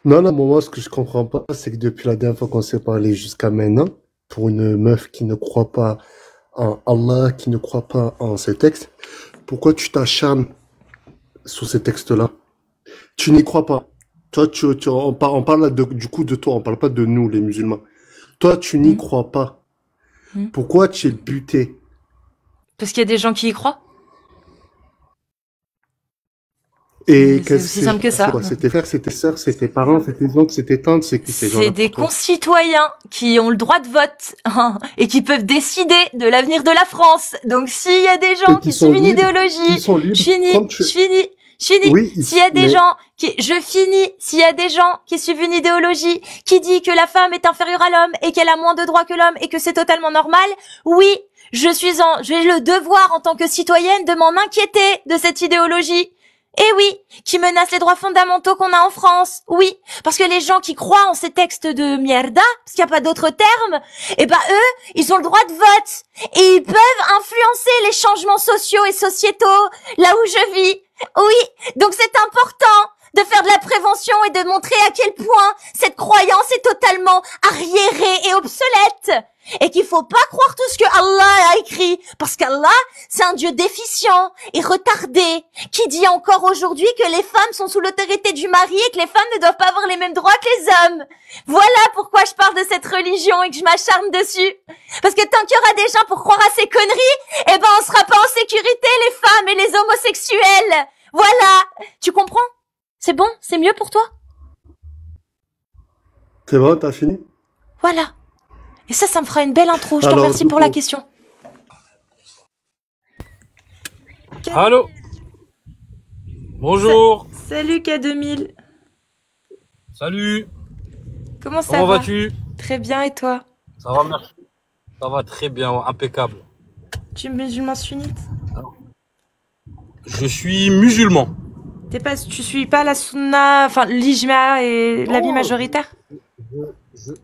Non, non, moi, ce que je comprends pas, c'est que depuis la dernière fois qu'on s'est parlé jusqu'à maintenant, pour une meuf qui ne croit pas en Allah, qui ne croit pas en ces textes, pourquoi tu t'acharnes sur ces textes-là? Tu n'y crois pas. Toi, on parle là du coup de toi, on parle pas de nous, les musulmans. Toi, tu n'y Hmm, crois pas. hmm. Pourquoi tu es buté? Parce qu'il y a des gens qui y croient. Et C'est aussi simple que c'est ça. quoi? C'est tes frères, c'est tes sœurs, c'est tes parents, c'est tes oncles, c'est tes tantes, c'est qui ces C'est gens-là des pour toi? concitoyens qui ont le droit de vote hein, et qui peuvent décider de l'avenir de la France. Donc s'il y a des Et gens qui qui sont suivent une libres, qui idéologie, sont je libres, finis, comme je tu... finis, je finis. Oui, S'il y a des mais gens qui, je finis, s'il y a des gens qui suivent une idéologie qui dit que la femme est inférieure à l'homme et qu'elle a moins de droits que l'homme et que c'est totalement normal, oui, j'ai le devoir en tant que citoyenne de m'en inquiéter de cette idéologie. Eh oui, qui menace les droits fondamentaux qu'on a en France. Oui, parce que les gens qui croient en ces textes de mierda, parce qu'il n'y a pas d'autre terme, eh ben eux, ils ont le droit de vote. Et ils peuvent influencer les changements sociaux et sociétaux là où je vis. Oui, donc c'est important de faire de la prévention et de montrer à quel point cette croyance est totalement arriérée et obsolète. Et qu'il faut pas croire tout ce que Allah a écrit, parce qu'Allah, c'est un Dieu déficient et retardé, qui dit encore aujourd'hui que les femmes sont sous l'autorité du mari et que les femmes ne doivent pas avoir les mêmes droits que les hommes. Voilà pourquoi je parle de cette religion et que je m'acharne dessus. Parce que tant qu'il y aura des gens pour croire à ces conneries, eh ben on sera pas en sécurité, les femmes et les homosexuels. Voilà. Tu comprends? C'est bon? C'est mieux pour toi? c'est bon, t'as fini? Voilà. Et ça me fera une belle intro. Je te Alors, remercie du pour la coup, question. Allô, Sa- bonjour, Salut K2000. salut, Comment ça comment va? vas-tu? Très bien et toi? Ça va, merci. Ça va très bien, impeccable. Tu es musulman sunnite? Je suis musulman. Tu suis pas la sunna, enfin l'ijma et l'avis Non, majoritaire?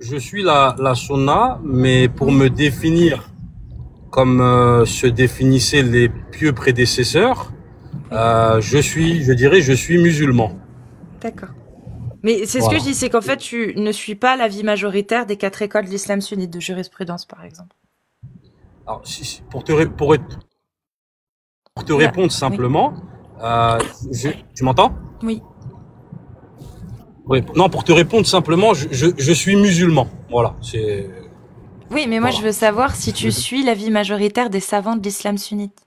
je suis la sunna, mais pour Oui. me définir comme se définissaient les pieux prédécesseurs, Oui, je dirais, je suis musulman. d'accord. Mais c'est ce que je Voilà. dis, c'est qu'en fait tu ne suis pas l'avis majoritaire des 4 écoles de l'islam sunnite, de jurisprudence par exemple. Alors, pour pour te Là, répondre oui, simplement, euh, tu m'entends? oui. Oui. Non, pour te répondre simplement, je suis musulman. Voilà, c'est Oui, mais moi je voilà. veux savoir si tu suis l'avis majoritaire des savants de l'islam sunnite.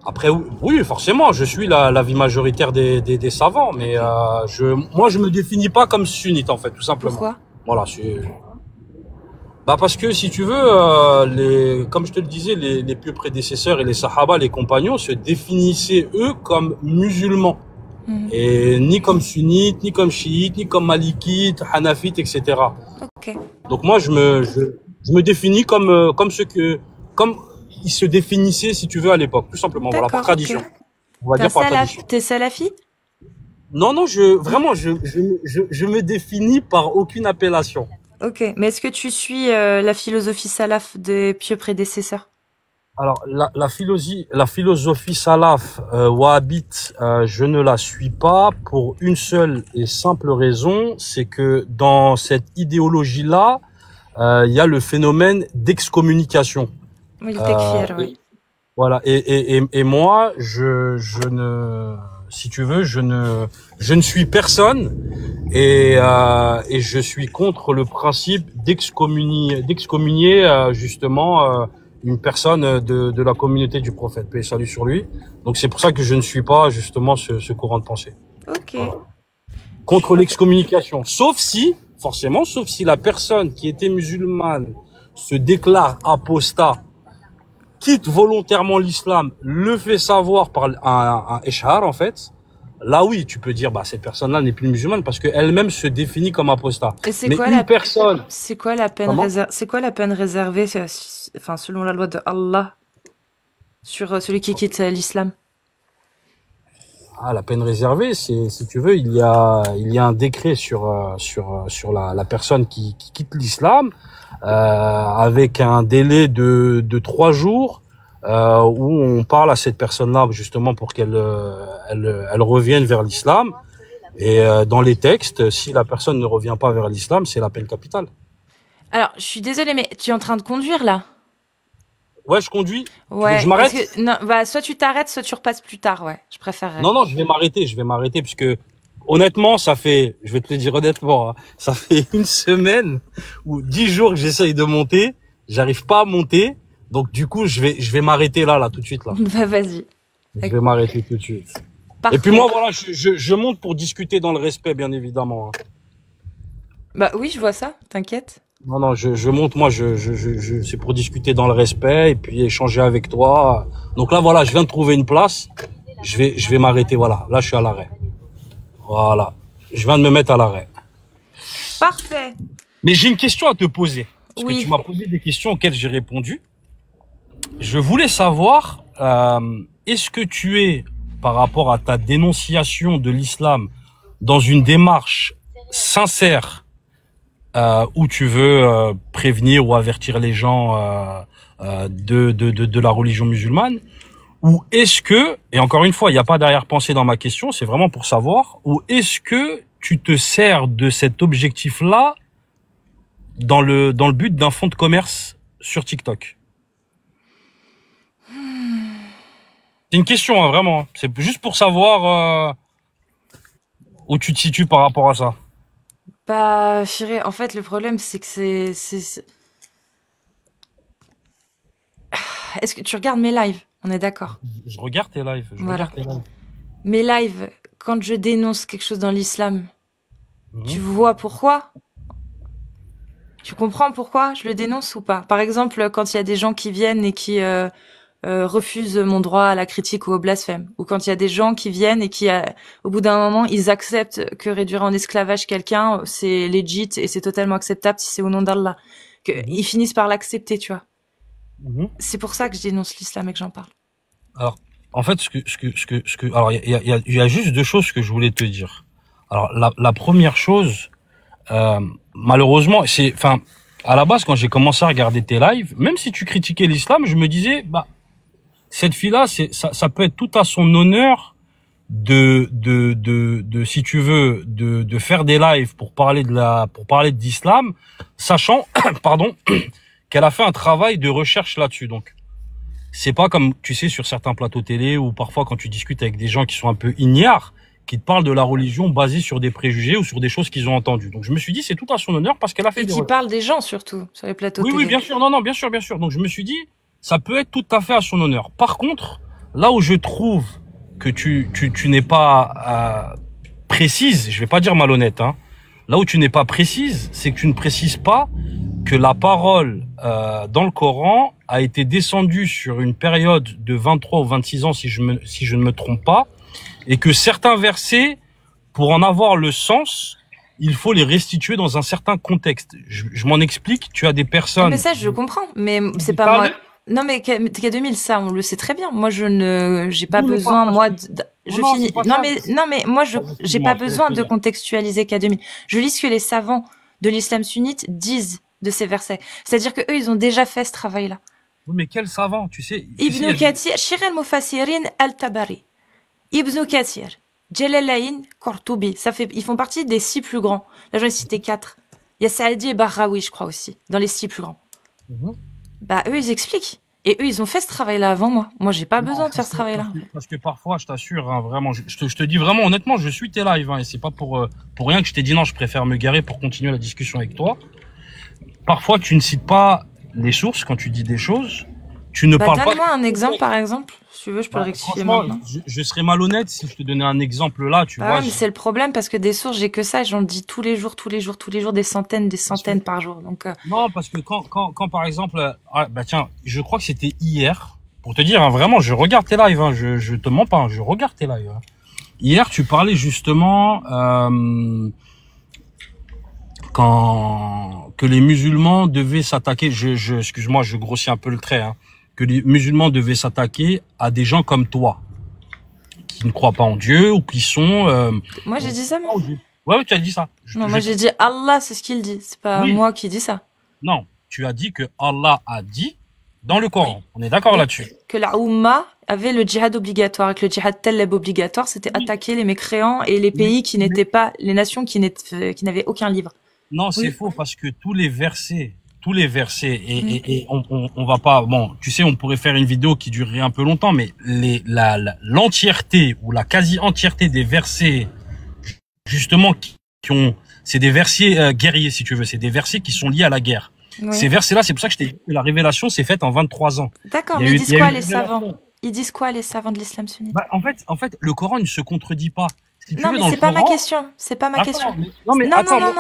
Après, oui, forcément, je suis l'avis majoritaire des savants, mais Ok. moi, je me définis pas comme sunnite, en fait, tout simplement. Pourquoi? Voilà, bah parce que si tu veux, comme je te le disais, les pieux prédécesseurs et les sahaba, les compagnons, se définissaient eux comme musulmans, Mhm. et ni comme sunnites, ni comme chiites, ni comme malikites, hanafites, etc. Ok. Donc moi, je me définis comme ils se définissaient, si tu veux, à l'époque, tout simplement. Voilà, par D'accord, ok. tradition. On va dire par tradition. T'es salafi? Non, non, vraiment, je me définis par aucune appellation. Ok. Mais est-ce que tu suis la philosophie salaf des pieux prédécesseurs? Alors, la philosophie salaf, wahhabite, je ne la suis pas pour une seule et simple raison, c'est que dans cette idéologie-là, il y a le phénomène d'excommunication. Oui, le Euh, tekfir, oui. Voilà. Et moi, si tu veux, je ne suis personne et je suis contre le principe d'excommunier justement une personne de la communauté du prophète, paix et salut sur lui. Donc c'est pour ça que je ne suis pas justement ce courant de pensée. Ok. Voilà. Contre l'excommunication. Sauf si la personne qui était musulmane se déclare apostat, quitte volontairement l'islam, le fait savoir par un ishar, en fait, là oui, tu peux dire, bah, cette personne-là n'est plus musulmane parce qu'elle-même se définit comme apostat. Et c'est Mais quoi une personne, comment? c'est quoi la peine réservée, enfin, selon la loi de Allah, sur celui qui quitte l'islam? Ah, la peine réservée, c'est, si tu veux, il y a un décret sur la personne qui quitte l'islam, avec un délai de 3 jours, où on parle à cette personne-là, justement, pour qu'elle, elle revienne vers l'islam. Et dans les textes, si la personne ne revient pas vers l'islam, c'est la peine capitale. Alors, je suis désolée, mais tu es en train de conduire là? Ouais, je conduis. Tu veux que Ouais, je m'arrête? non, bah, soit tu t'arrêtes, soit tu repasses plus tard, ouais. Je préférerais. Non, non, je vais m'arrêter, parce que honnêtement, je vais te le dire honnêtement, hein, ça fait une semaine ou 10 jours que j'essaye de monter, j'arrive pas à monter, donc du coup, je vais m'arrêter là, tout de suite, là. Bah, vas-y. Je vais m'arrêter tout de suite. Parfait. Et puis moi, voilà, je monte pour discuter dans le respect, bien évidemment. Hein. Bah oui, je vois ça, t'inquiète. Non, non, je monte, moi, c'est pour discuter dans le respect et puis échanger avec toi. Donc là, voilà, je viens de trouver une place. Je vais m'arrêter, voilà. Là, je suis à l'arrêt. Voilà. Je viens de me mettre à l'arrêt. Parfait. Mais j'ai une question à te poser. Parce Oui. que tu m'as posé des questions auxquelles j'ai répondu. Je voulais savoir, est-ce que tu es, par rapport à ta dénonciation de l'islam, dans une démarche sincère où tu veux prévenir ou avertir les gens de la religion musulmane, ou est-ce que, et encore une fois, il n'y a pas d'arrière-pensée dans ma question, c'est vraiment pour savoir, ou est-ce que tu te sers de cet objectif-là dans le but d'un fonds de commerce sur TikTok? C'est une question, hein, vraiment. C'est juste pour savoir où tu te situes par rapport à ça. Bah, Chiré, en fait, le problème, c'est que Est-ce que tu regardes mes lives? On est d'accord. Je regarde tes lives. Voilà. Regarde tes lives. Mes lives, quand je dénonce quelque chose dans l'islam, Mhm. tu vois pourquoi? Tu comprends pourquoi je le dénonce ou pas? Par exemple, quand il y a des gens qui viennent et qui refusent mon droit à la critique ou au blasphème, ou quand il y a des gens qui viennent et qui, au bout d'un moment, ils acceptent que réduire en esclavage quelqu'un, c'est legit et c'est totalement acceptable si c'est au nom d'Allah, ils finissent par l'accepter, tu vois. Mhm. C'est pour ça que je dénonce l'islam et que j'en parle. Alors, en fait, alors, il y a juste deux choses que je voulais te dire. Alors, la première chose, malheureusement, à la base, quand j'ai commencé à regarder tes lives, même si tu critiquais l'islam, je me disais, bah, cette fille-là, ça peut être tout à son honneur si tu veux, de faire des lives pour parler d'islam, sachant, pardon, qu'elle a fait un travail de recherche là-dessus. Donc, c'est pas comme, tu sais, sur certains plateaux télé ou parfois quand tu discutes avec des gens qui sont un peu ignares, qui te parlent de la religion basée sur des préjugés ou sur des choses qu'ils ont entendues. Donc, je me suis dit, c'est tout à son honneur parce qu'elle a fait Et des qui recherches. parle des gens surtout, sur les plateaux Oui, télé. oui, bien sûr. Non, non, bien sûr, bien sûr. Donc, je me suis dit, ça peut être tout à fait à son honneur. Par contre, là où je trouve que tu n'es pas précise, je vais pas dire malhonnête, hein. Là où tu n'es pas précise, c'est que tu ne précises pas que la parole dans le Coran a été descendue sur une période de 23 ou 26 ans, si je ne me trompe pas, et que certains versets, pour en avoir le sens, il faut les restituer dans un certain contexte. Je m'en explique. Tu as des personnes. Mais ça, je comprends. Mais c'est pas moi. Non, mais K2000, ça, on le sait très bien. Moi, j'ai pas besoin, moi, je finis. Non, mais moi, j'ai pas besoin de contextualiser K2000. Je lis ce que les savants de l'islam sunnite disent de ces versets. C'est-à-dire que eux, ils ont déjà fait ce travail-là. Oui, mais quel savant, tu sais. Ibn Kathir, Shir al-Mufassirin al-Tabari. Ibn Kathir, Jalalayn, Qurtubi. Ils font partie des 6 plus grands. Là, j'en ai cité 4. Il y a Saadi et Bahraoui, je crois aussi, dans les 6 plus grands. Bah, eux, ils expliquent. Et eux, ils ont fait ce travail-là avant moi. Moi, j'ai pas besoin de faire ce travail-là. Parce que parfois, je t'assure, hein, vraiment, je te dis vraiment, honnêtement, je suis tes lives, hein, et c'est pas pour rien que je t'ai dit non, je préfère me garer pour continuer la discussion avec toi. Parfois, tu ne cites pas les sources quand tu dis des choses. Tu ne parles pas. Donne-moi un exemple, par exemple. Si tu veux, je peux le rectifier maintenant. Je serais malhonnête si je te donnais un exemple là, tu vois. Mais c'est le problème parce que des sources, j'ai que ça, et j'en dis tous les jours, des centaines par jour. Donc, Non, parce que quand par exemple, bah tiens, je crois que c'était hier, pour te dire, hein, vraiment, je regarde tes lives, hein, je te mens pas, hein, je regarde tes lives. Hein. Hier, tu parlais justement que les musulmans devaient s'attaquer, excuse-moi, je grossis un peu le trait, hein, que les musulmans devaient s'attaquer à des gens comme toi, qui ne croient pas en Dieu ou qui sont... Moi, j'ai dit ça, moi. Ouais, tu as dit ça. Non, moi, j'ai dit Allah, c'est ce qu'il dit. C'est pas moi qui dis ça. Non, tu as dit que Allah a dit Dans le Coran. On est d'accord là-dessus. Que la Oumma avait le djihad obligatoire, et que le djihad taleb obligatoire, c'était attaquer les mécréants et les pays qui n'étaient pas, les nations qui n'avaient aucun livre. Non, c'est faux, parce que tous les versets, et on va pas, bon, tu sais, on pourrait faire une vidéo qui durerait un peu longtemps, mais l'entièreté ou la quasi-entièreté des versets, justement, c'est des versets guerriers, si tu veux, c'est des versets qui sont liés à la guerre. Oui. Ces versets-là, c'est pour ça que je t'ai dit que la révélation s'est faite en 23 ans. D'accord, mais ils disent quoi les savants? Ils disent quoi les savants de l'islam sunnite? Bah, en fait, le Coran ne se contredit pas. Si non, mais c'est pas ma question. C'est pas ma question. Non, mais attends. Non.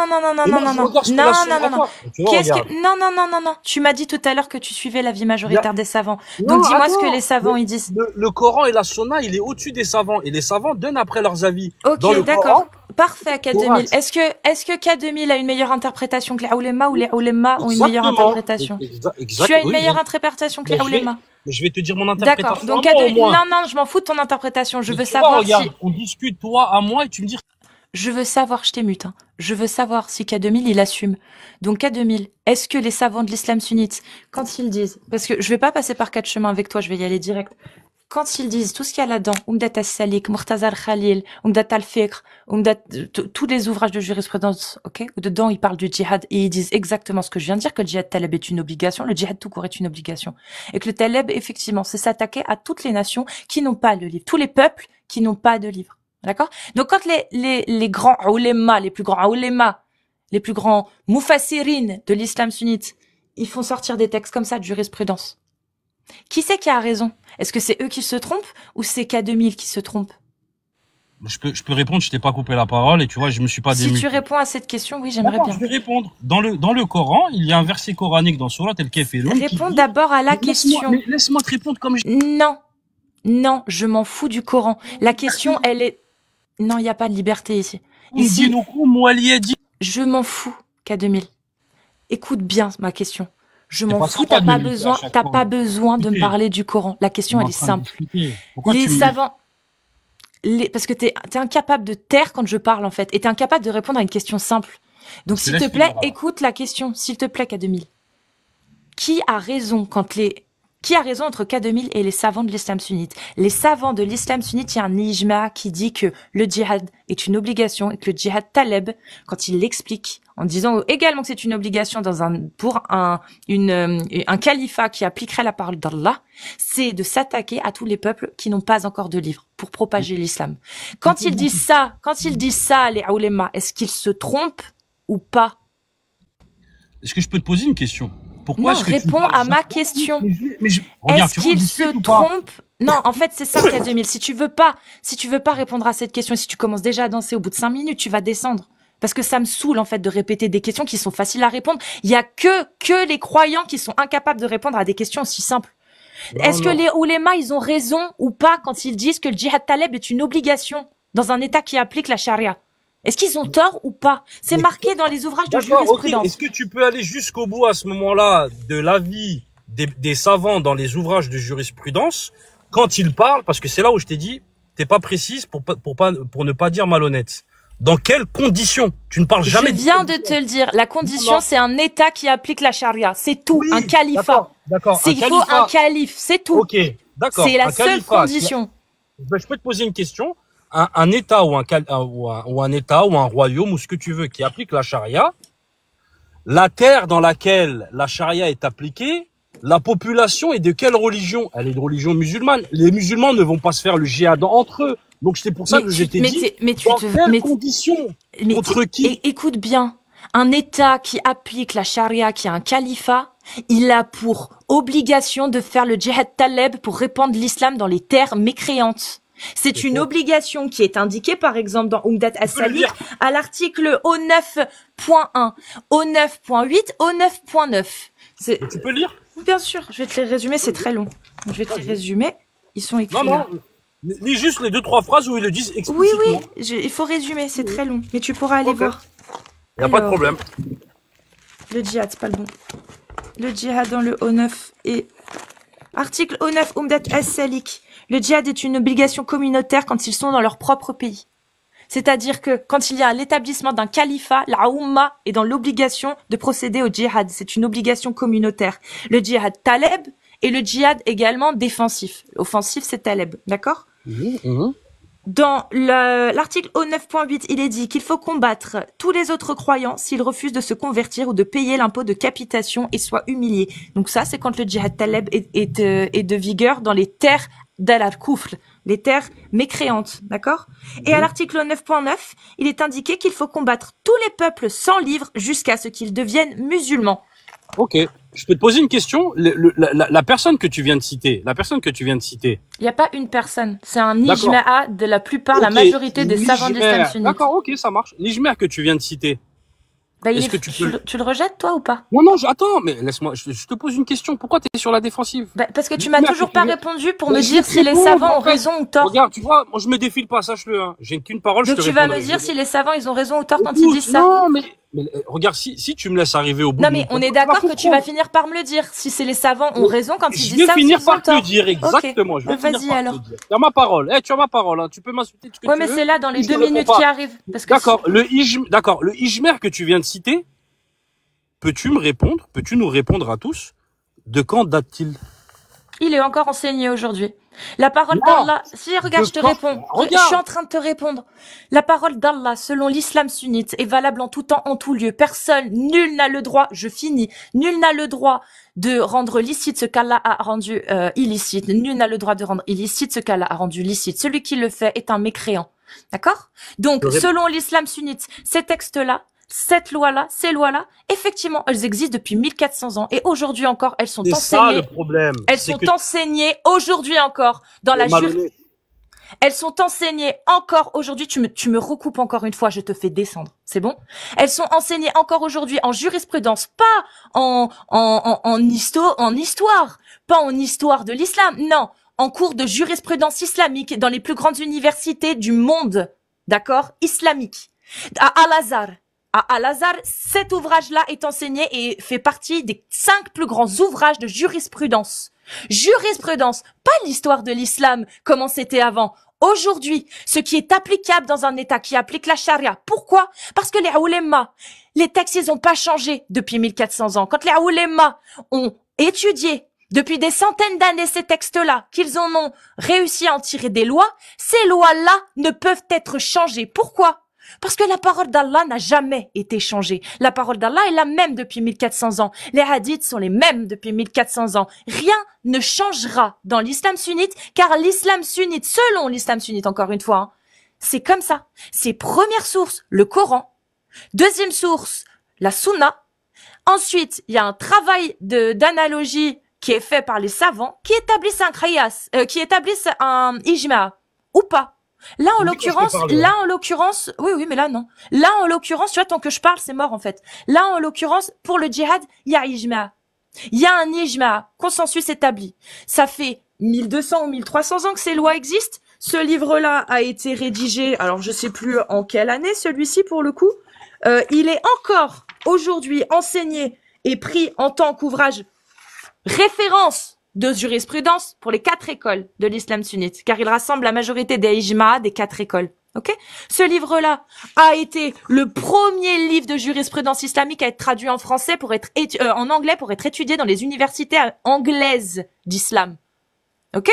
Non. Tu m'as dit tout à l'heure que tu suivais l'avis majoritaire des savants. Donc dis-moi ce que les savants ils disent. Le Coran et la Sunna, il est au-dessus des savants. Et les savants donnent après leurs avis. Ok, d'accord. Parfait, K2000. Est-ce que K2000 a une meilleure interprétation que les oulémas ou les oulémas ont une meilleure interprétation? Tu as une meilleure interprétation que les oulémas? Mais je vais te dire mon interprétation. D'accord. Donc non, je m'en fous de ton interprétation. Je veux savoir regarde, si... on discute toi à moi et tu me dis... Je veux savoir, je t'émute, hein. Je veux savoir si K2000 il assume. Donc K2000, est-ce que les savants de l'islam sunnite, quand ils disent, parce que je vais pas passer par 4 chemins avec toi, je vais y aller direct. Quand ils disent tout ce qu'il y a là-dedans, Umdat as-Salik, Murtazar Khalil, Umdat al-Fiqh, tous les ouvrages de jurisprudence, ok, dedans ils parlent du djihad et ils disent exactement ce que je viens de dire, que le djihad taleb est une obligation, le djihad tout court est une obligation, et que le taleb effectivement c'est s'attaquer à toutes les nations qui n'ont pas le livre, tous les peuples qui n'ont pas de livre, d'accord? Donc quand les grands oulémas, les plus grands oulémas, les plus grands mufassirines de l'islam sunnite, ils font sortir des textes comme ça de jurisprudence. Qui c'est qui a raison? Est-ce que c'est eux qui se trompent ou c'est K2000 qui se trompe? Je peux répondre, je t'ai pas coupé la parole et tu vois, je me suis pas démultiplié. Si tu réponds à cette question, oui, j'aimerais bien. Je vais répondre. Dans le Coran, il y a un verset coranique dans Surat al-Kafirun. Réponds d'abord à la question. Laisse-moi te répondre comme je... Non, je m'en fous du Coran. La question, elle est... Non, il n'y a pas de liberté ici. Ici, je m'en fous, K2000. Écoute bien ma question. Je m'en fous, t'as pas besoin de me parler du Coran. La question, elle est simple. Les savants, parce que t'es incapable de taire quand je parle, en fait, et t'es incapable de répondre à une question simple. Donc, s'il te plaît, écoute la question, s'il te plaît, K2000. Qui a raison entre K2000 et les savants de l'islam sunnite? Les savants de l'islam sunnite, il y a un ijma qui dit que le djihad est une obligation et que le djihad taleb, quand il l'explique, en disant également que c'est une obligation pour un califat qui appliquerait la parole d'Allah, c'est de s'attaquer à tous les peuples qui n'ont pas encore de livre pour propager l'islam. Quand ils disent ça, les oulémas, est-ce qu'ils se trompent ou pas? Est-ce que je peux te poser une question? Pourquoi réponds à ma question. Est-ce qu'ils se trompent? Non, en fait, c'est ça, K2000. Si tu veux pas répondre à cette question, si tu commences déjà à danser au bout de 5 minutes, tu vas descendre. Parce que ça me saoule, en fait, de répéter des questions qui sont faciles à répondre. Il y a que les croyants qui sont incapables de répondre à des questions aussi simples. Est-ce que les oulémas, ils ont raison ou pas quand ils disent que le djihad taleb est une obligation dans un État qui applique la charia? Est-ce qu'ils ont tort ou pas? C'est marqué dans les ouvrages de jurisprudence. Okay. Est-ce que tu peux aller jusqu'au bout à ce moment-là de l'avis des savants dans les ouvrages de jurisprudence quand ils parlent? Parce que c'est là où je t'ai dit, t'es pas précise pour ne pas dire malhonnête. Dans quelles conditions? Tu ne parles jamais. Je viens de te le dire. La condition, c'est un État qui applique la charia. C'est tout. Oui, un califat. D'accord. Il faut un calife. C'est tout. Ok. D'accord. C'est la seule condition. Je peux te poser une question. Un État ou un État ou un royaume ou ce que tu veux qui applique la charia, la terre dans laquelle la charia est appliquée, la population est de quelle religion? Elle est de religion musulmane. Les musulmans ne vont pas se faire le djihad entre eux. Donc c'est pour ça que je t'ai dit. Dans quelles conditions? Contre qui? Écoute bien. Un État qui applique la charia, qui a un califat, il a pour obligation de faire le djihad taleb pour répandre l'islam dans les terres mécréantes. C'est une obligation qui est indiquée, par exemple, dans Umdat as-Salik, à l'article O9.1, O9.8, O9.9. Tu peux lire? Bien sûr, je vais te les résumer, c'est très long. Je vais te les résumer, ils sont écrits. Non, lis juste les 2-3 phrases où ils le disent explicitement. Oui, il faut résumer, c'est très long, mais tu pourras aller voir. Il n'y a pas de problème. Le djihad, c'est pas le bon. Le djihad dans le O9 et... Article O9, Umdat as-Salik. Le djihad est une obligation communautaire quand ils sont dans leur propre pays. C'est-à-dire que quand il y a l'établissement d'un califat, la Oumma est dans l'obligation de procéder au djihad. C'est une obligation communautaire. Le djihad taleb et le djihad également défensif. Offensif, c'est Taleb, d'accord? Dans l'article O9.8, il est dit qu'il faut combattre tous les autres croyants s'ils refusent de se convertir ou de payer l'impôt de capitation et soient humiliés. Donc ça, c'est quand le djihad Taleb est de vigueur dans les terres d'al-Kufr, les terres mécréantes, d'accord? Et à l'article 9.9, il est indiqué qu'il faut combattre tous les peuples sans livre jusqu'à ce qu'ils deviennent musulmans. Ok. Je peux te poser une question. La personne que tu viens de citer, Il n'y a pas une personne, c'est un ijma'a de la plupart, la majorité des savants de l'islam sunnite. D'accord, ok, ça marche. L'ijma' que tu viens de citer. Bah, tu le rejettes, toi, ou pas? Non, attends, mais laisse-moi, je te pose une question. Pourquoi tu es sur la défensive? Bah, parce que tu m'as toujours pas répondu pour me dire si les savants ont raison ou tort. Regarde, tu vois, moi je me défile pas, sache-le. Hein. J'ai qu'une parole, donc je te réponds. Donc tu vas me dire si les savants ils ont raison ou tort quand ils disent ça. Non, mais regarde, si tu me laisses arriver au bout. Non, mais on est d'accord que tu vas finir par me le dire si c'est les savants ont raison quand ils disent ça. Je vais finir par te le dire, exactement. Okay. Vas-y alors. Tu as ma parole. Tu as ma parole. Hein. Tu peux m'insulter. Ouais, mais c'est là dans les 2 minutes qui arrivent. D'accord. Le ijma' que tu viens de citer. Peux-tu nous répondre à tous, de quand date-t-il? Il est encore enseigné aujourd'hui. La parole d'Allah, si regarde, je te réponds. Je suis en train de te répondre. La parole d'Allah, selon l'islam sunnite, est valable en tout temps, en tout lieu. Personne, nul n'a le droit, nul n'a le droit de rendre licite ce qu'Allah a rendu illicite. Nul n'a le droit de rendre illicite ce qu'Allah a rendu licite. Celui qui le fait est un mécréant. D'accord? Donc, selon l'islam sunnite, ces textes-là, cette loi-là, ces lois-là, effectivement, elles existent depuis 1400 ans et aujourd'hui encore, elles sont enseignées. C'est ça le problème. Elles sont enseignées aujourd'hui encore dans la Elles sont enseignées encore aujourd'hui. Tu me recoupes encore une fois, je te fais descendre. C'est bon? Elles sont enseignées encore aujourd'hui en jurisprudence, pas en histoire, pas en histoire de l'islam. Non, en cours de jurisprudence islamique dans les plus grandes universités du monde. D'accord? Islamique. À Al-Azhar. À Al-Azhar, cet ouvrage-là est enseigné et fait partie des 5 plus grands ouvrages de jurisprudence. Jurisprudence, pas l'histoire de l'islam, comment c'était avant. Aujourd'hui, ce qui est applicable dans un État qui applique la charia. Pourquoi? Parce que les oulémas, les textes, ils ont pas changé depuis 1400 ans. Quand les oulémas ont étudié depuis des centaines d'années ces textes-là, qu'ils en ont réussi à en tirer des lois, ces lois-là ne peuvent être changées. Pourquoi? Parce que la parole d'Allah n'a jamais été changée. La parole d'Allah est la même depuis 1400 ans. Les hadiths sont les mêmes depuis 1400 ans. Rien ne changera dans l'islam sunnite, car l'islam sunnite, selon l'islam sunnite, encore une fois, hein, c'est comme ça. C'est première source, le Coran. Deuxième source, la Sunna. Ensuite, il y a un travail d'analogie qui est fait par les savants, qui établissent un qiyas, qui établissent un ijma, ou pas. Là, en l'occurrence, oui, mais là, non. Là, en l'occurrence, tu vois, tant que je parle, c'est mort, en fait. Là, en l'occurrence, pour le djihad, il y a ijma. Il y a un ijma, consensus établi. Ça fait 1200 ou 1300 ans que ces lois existent. Ce livre-là a été rédigé, alors je sais plus en quelle année, celui-ci, pour le coup. Il est encore, aujourd'hui, enseigné et pris en tant qu'ouvrage référence de jurisprudence pour les 4 écoles de l'islam sunnite, car il rassemble la majorité des ijma des 4 écoles. Ok? Ce livre-là a été le premier livre de jurisprudence islamique à être traduit en français en anglais pour être étudié dans les universités anglaises d'islam. Ok?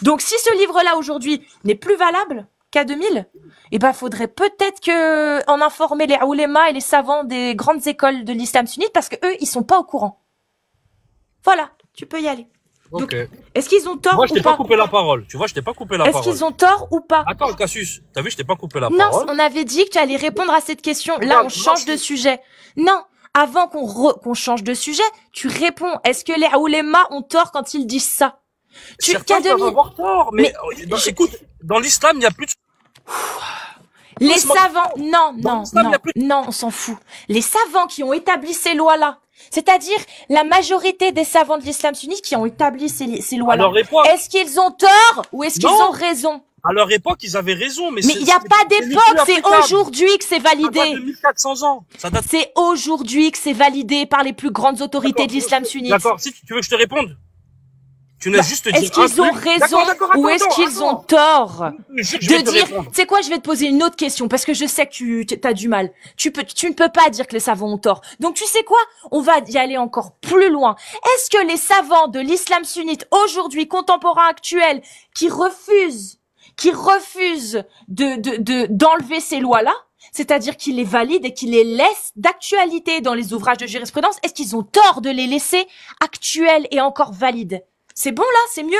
Donc, si ce livre-là aujourd'hui n'est plus valable qu'à 2000, eh ben, faudrait peut-être en informer les oulémas et les savants des grandes écoles de l'islam sunnite parce que eux, ils sont pas au courant. Voilà. Tu peux y aller. Donc, ok. Est-ce qu'ils ont tort ou pas? Moi, je t'ai pas coupé la parole. Tu vois, je t'ai pas coupé la parole. Est-ce qu'ils ont tort ou pas? Attends, Cassius. T'as vu, je t'ai pas coupé la non, parole. Non, on avait dit que tu allais répondre à cette question. Là, on change de sujet. Non, avant qu'on change de sujet, tu réponds. Est-ce que les oulémas ont tort quand ils disent ça? Certains peuvent avoir tort, mais écoute, dans l'islam, il y a plus de... Les savants, non, on s'en fout. Les savants qui ont établi ces lois-là, c'est-à-dire la majorité des savants de l'islam sunnite qui ont établi ces lois-là, est-ce qu'ils ont tort ou est-ce qu'ils ont raison? À leur époque, ils avaient raison, mais il n'y a pas d'époque, c'est aujourd'hui que c'est validé. Ça date de 1400 ans. C'est aujourd'hui que c'est validé par les plus grandes autorités de l'islam sunnite. D'accord, si tu veux que je te réponde. Tu n'as juste dit Est-ce qu'ils ont raison ou est-ce qu'ils ont tort de dire, tu sais quoi, je vais te poser une autre question parce que je sais que tu as du mal. Tu ne peux pas dire que les savants ont tort. Donc tu sais quoi? On va y aller encore plus loin. Est-ce que les savants de l'islam sunnite aujourd'hui, contemporains actuels, qui refusent d'enlever ces lois-là, c'est-à-dire qu'ils les valident et qu'ils les laissent d'actualité dans les ouvrages de jurisprudence, est-ce qu'ils ont tort de les laisser actuels et encore valides? C'est bon là, c'est mieux.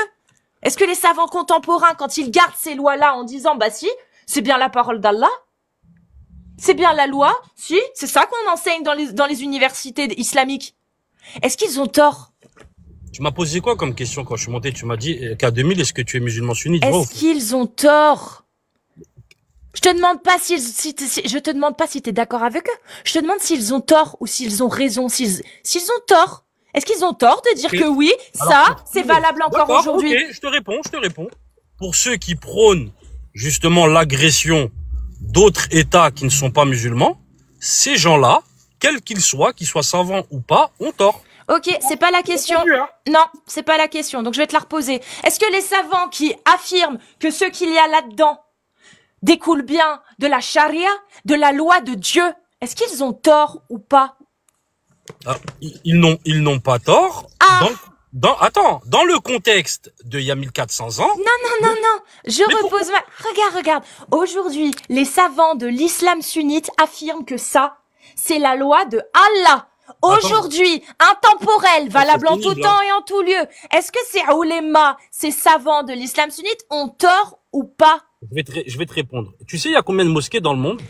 Est-ce que les savants contemporains, quand ils gardent ces lois-là en disant, bah si, c'est bien la parole d'Allah, c'est bien la loi, si, c'est ça qu'on enseigne dans les universités islamiques, est-ce qu'ils ont tort? Tu m'as posé quoi comme question quand je suis monté? Tu m'as dit, K2000, est-ce que tu es musulman sunnite? Est-ce qu'ils ont tort? Je te demande pas je te demande pas si t'es d'accord avec eux. Je te demande s'ils ont tort ou s'ils ont raison, s'ils ont tort. Est-ce qu'ils ont tort de dire que oui, ça, c'est valable encore aujourd'hui? Ok, je te réponds. Pour ceux qui prônent justement l'agression d'autres États qui ne sont pas musulmans, ces gens-là, quels qu'ils soient savants ou pas, ont tort. Ok, c'est pas la question. Non, c'est pas la question. Donc je vais te la reposer. Est-ce que les savants qui affirment que ce qu'il y a là-dedans découle bien de la charia, de la loi de Dieu, est-ce qu'ils ont tort ou pas? Ah, ils n'ont pas tort. Ah. Dans le contexte de il y a 1400 ans. Non. Regarde. Aujourd'hui, les savants de l'islam sunnite affirment que ça, c'est la loi de Allah. Aujourd'hui, intemporel, valable en tout temps et en tout lieu. Est-ce que ces oulémas, ces savants de l'islam sunnite ont tort ou pas? Je vais te répondre. Tu sais, il y a combien de mosquées dans le monde?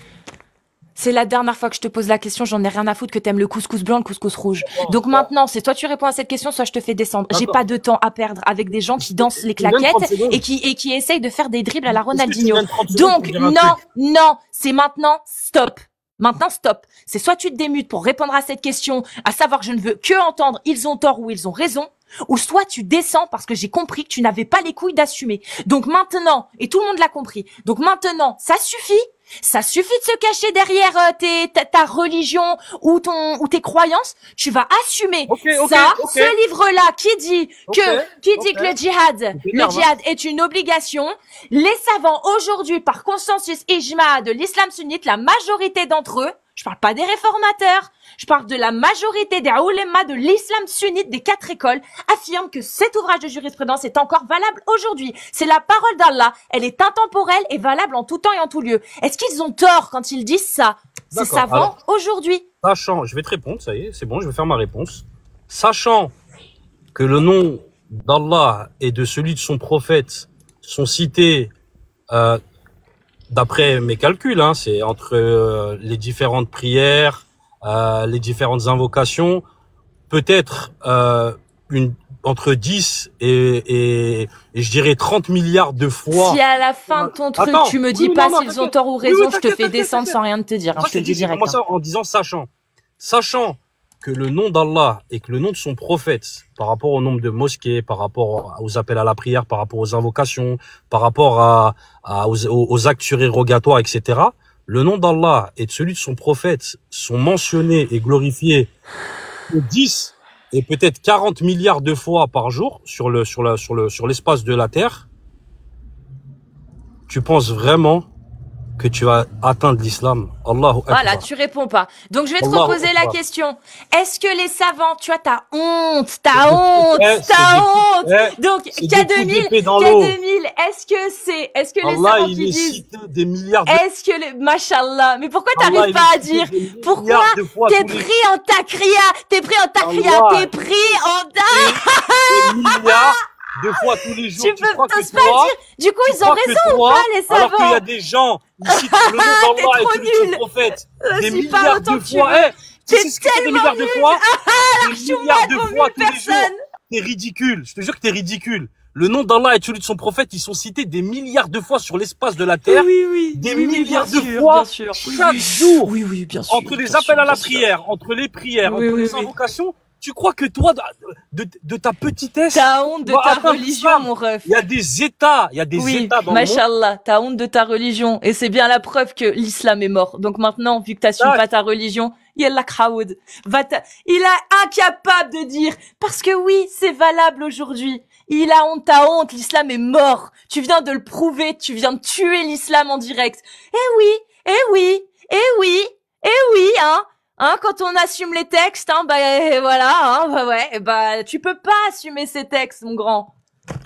C'est la dernière fois que je te pose la question, j'en ai rien à foutre que t'aimes le couscous blanc, le couscous rouge. Donc maintenant, c'est soit tu réponds à cette question, soit je te fais descendre. J'ai pas de temps à perdre avec des gens qui dansent les claquettes et qui essayent de faire des dribbles à la Ronaldinho. Donc non, c'est maintenant, stop. Maintenant, stop. C'est soit tu te démutes pour répondre à cette question, à savoir que je ne veux que entendre ils ont tort ou ils ont raison, ou soit tu descends parce que j'ai compris que tu n'avais pas les couilles d'assumer. Donc maintenant, et tout le monde l'a compris, donc maintenant, ça suffit de se cacher derrière ta religion ou tes croyances, tu vas assumer ce livre-là qui dit que le djihad est une obligation. Les savants aujourd'hui, par consensus ijma de l'islam sunnite, la majorité d'entre eux, je parle pas des réformateurs, je parle de la majorité des oulémas de l'islam sunnite des 4 écoles, affirment que cet ouvrage de jurisprudence est encore valable aujourd'hui. C'est la parole d'Allah, elle est intemporelle et valable en tout temps et en tout lieu. Est-ce qu'ils ont tort quand ils disent ça, ces savants aujourd'hui? Sachant, je vais te répondre, ça y est, c'est bon, je vais faire ma réponse. Sachant que le nom d'Allah et de celui de son prophète sont cités d'après mes calculs, hein, c'est entre les différentes prières, les différentes invocations, peut-être entre 10 et je dirais 30 milliards de fois. Si à la fin de ton truc, tu me dis pas s'ils ont tort ou raison, je te fais descendre sans rien te dire. Hein, je te le dis direct. En disant sachant que le nom d'Allah et que le nom de son prophète, par rapport au nombre de mosquées, par rapport aux appels à la prière, par rapport aux invocations, par rapport aux actes surérogatoires, etc., le nom d'Allah et de celui de son prophète sont mentionnés et glorifiés 10 et peut-être 40 milliards de fois par jour sur l'espace de la Terre. Tu penses vraiment que tu vas atteindre l'islam? Allahu Akbar. Voilà, tu réponds pas. Donc je vais te reposer la question. Est-ce que les savants, tu vois, t'as honte. Donc K2000, est-ce que les savants qui disent des milliards est-ce que les machallah, mais pourquoi t'arrives pas à dire pourquoi t'es pris en takriya, t'es pris en des milliards de fois tous les jours. Tu crois que toi, dire. Du coup, ils ont raison ou pas, les savants? Alors qu'il y a des gens, ici, le nom d'Allah et celui de son prophète, des milliards de fois. Tu sais ce que c'est des milliards de fois? Des milliards de fois tous les jours. T'es ridicule. Je te jure que t'es ridicule. Le nom d'Allah et celui de son prophète, ils sont cités des milliards de fois sur l'espace de la Terre. Oui. Des milliards de fois chaque jour. Oui, bien sûr. Entre les appels à la prière, entre les prières, entre les invocations. Tu crois que toi, de ta petitesse, t'as honte de ta religion, mon ref. Il y a des États, États dans le monde. Machallah, t'as honte de ta religion. Et c'est bien la preuve que l'islam est mort. Donc maintenant, vu que t'assumes pas ta religion, yallah kraoud. Il est incapable de dire, parce que oui, c'est valable aujourd'hui. Il a honte, t'as honte, l'islam est mort. Tu viens de le prouver, tu viens de tuer l'islam en direct. Eh oui, eh oui, eh oui, eh oui, hein. Hein, quand on assume les textes, hein, voilà, hein, ouais, tu peux pas assumer ces textes, mon grand.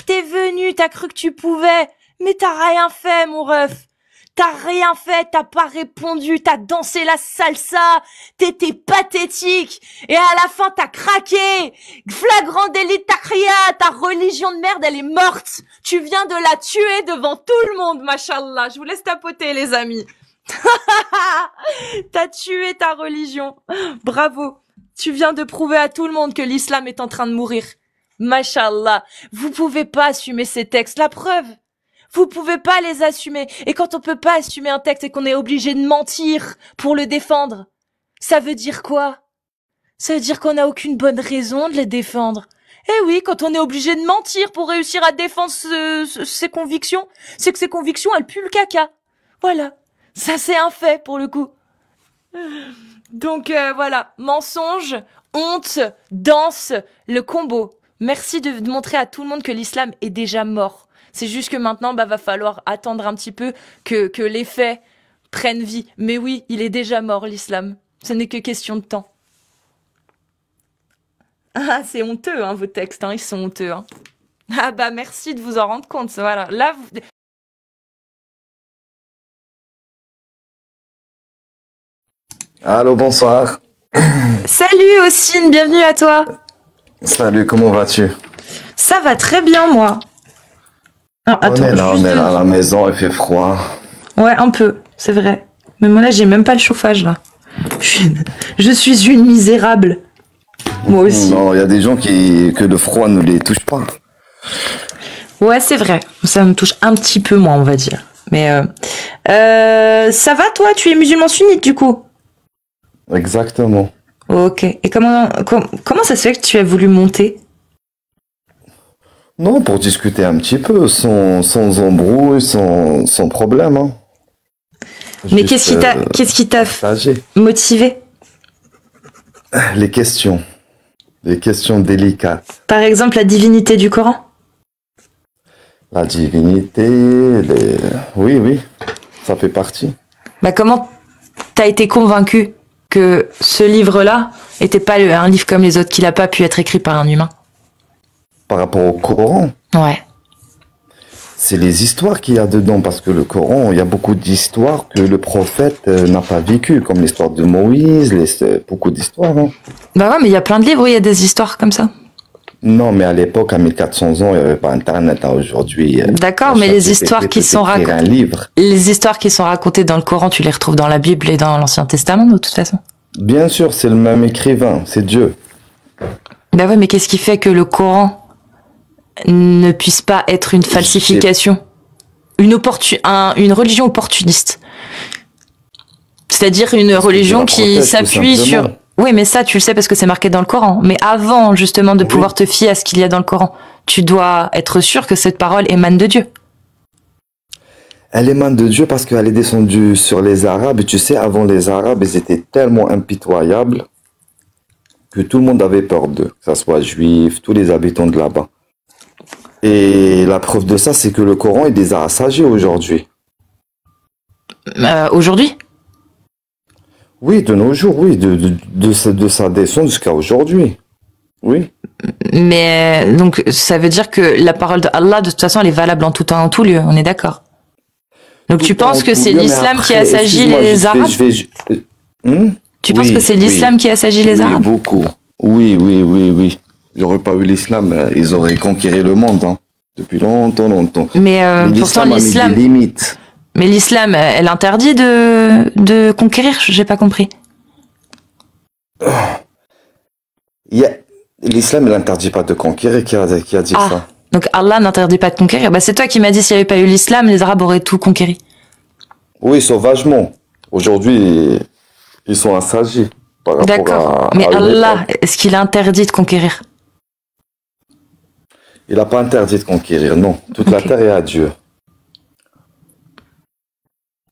T'es venu, t'as cru que tu pouvais, mais t'as rien fait, mon ref. T'as rien fait, t'as pas répondu, t'as dansé la salsa, t'étais pathétique, et à la fin t'as craqué. Flagrant délit de takriya, ta religion de merde elle est morte. Tu viens de la tuer devant tout le monde, machallah. Je vous laisse tapoter les amis. T'as tué ta religion. Bravo. Tu viens de prouver à tout le monde que l'islam est en train de mourir. Machallah. Vous pouvez pas assumer ces textes. La preuve. Vous pouvez pas les assumer. Et quand on peut pas assumer un texte et qu'on est obligé de mentir pour le défendre, ça veut dire quoi? Ça veut dire qu'on n'a aucune bonne raison de les défendre. Eh oui, quand on est obligé de mentir pour réussir à défendre ses convictions, c'est que ses convictions, elles puent le caca. Voilà. Ça, c'est un fait, pour le coup. Donc, voilà. Mensonge, honte, danse, le combo. Merci de montrer à tout le monde que l'islam est déjà mort. C'est juste que maintenant, va falloir attendre un petit peu que les faits prennent vie. Mais oui, il est déjà mort, l'islam. Ce n'est que question de temps. Ah, c'est honteux, hein, vos textes, hein, ils sont honteux, hein. Ah merci de vous en rendre compte, voilà. Là, vous... Allô, bonsoir. Salut, Ossine, bienvenue à toi. Salut, comment vas-tu? Ça va très bien, moi. Ah, attends, on est là à la maison, il fait froid. Ouais, un peu, c'est vrai. Mais moi là, j'ai même pas le chauffage, là. Je suis une misérable. Moi aussi. Non, il y a des gens que le froid ne les touche pas. Ouais, c'est vrai. Ça me touche un petit peu moins, on va dire. Mais ça va, toi? Tu es musulman sunnite, du coup? Exactement. Ok. Et comment ça se fait que tu as voulu monter? Non, pour discuter un petit peu, sans embrouille, sans problème. Hein. Mais Juste, qu'est-ce qui t'a partager. motivé? Les questions délicates. Par exemple, la divinité du Coran? La divinité, oui, ça fait partie. Comment t'as été convaincu que ce livre-là était pas un livre comme les autres, qu'il a pas pu être écrit par un humain? Par rapport au Coran, Ouais. c'est les histoires qu'il y a dedans, parce que le Coran, il y a beaucoup d'histoires que le prophète n'a pas vécues, comme l'histoire de Moïse, beaucoup d'histoires. Hein. Bah ouais, mais il y a plein de livres où il y a des histoires comme ça. Non, mais à l'époque, à 1400 ans, il n'y avait pas Internet. Hein, aujourd'hui, d'accord, mais les histoires qui sont racontées, un livre. Les histoires qui sont racontées dans le Coran, tu les retrouves dans la Bible et dans l'Ancien Testament, de toute façon. Bien sûr, c'est le même écrivain, c'est Dieu. Bah ouais, mais qu'est-ce qui fait que le Coran ne puisse pas être une falsification, une religion opportuniste, c'est-à-dire une religion qui s'appuie sur... Oui, mais ça, tu le sais parce que c'est marqué dans le Coran. Mais avant, justement, de pouvoir te fier à ce qu'il y a dans le Coran, tu dois être sûr que cette parole émane de Dieu. Elle émane de Dieu parce qu'elle est descendue sur les Arabes. Et tu sais, avant les Arabes, ils étaient tellement impitoyables que tout le monde avait peur d'eux, que ce soit juifs, tous les habitants de là-bas. Et la preuve de ça, c'est que le Coran, il les a assagis aujourd'hui. Aujourd'hui ? Oui, de nos jours, oui, de sa descente jusqu'à aujourd'hui. Oui. Mais donc, ça veut dire que la parole d'Allah, de toute façon, elle est valable en tout temps, en tout lieu, on est d'accord. Donc tu penses que c'est l'islam qui assagit les Arabes ? Tu penses que c'est l'islam qui assagit les Arabes ? Beaucoup. Oui. Il n'y aurait pas eu l'islam, ils auraient conquéri le monde, hein, depuis longtemps. Mais pourtant l'islam... limite. Mais l'islam, elle interdit de conquérir, j'ai pas compris. L'islam, il n'interdit pas de conquérir, qui a dit ça? Donc Allah n'interdit pas de conquérir. C'est toi qui m'as dit s'il n'y avait pas eu l'islam, les Arabes auraient tout conquéri. Oui, sauvagement. Aujourd'hui, ils sont assagis. D'accord. Mais Allah, est-ce qu'il a interdit de conquérir? Il n'a pas interdit de conquérir, non. Toute la terre est à Dieu.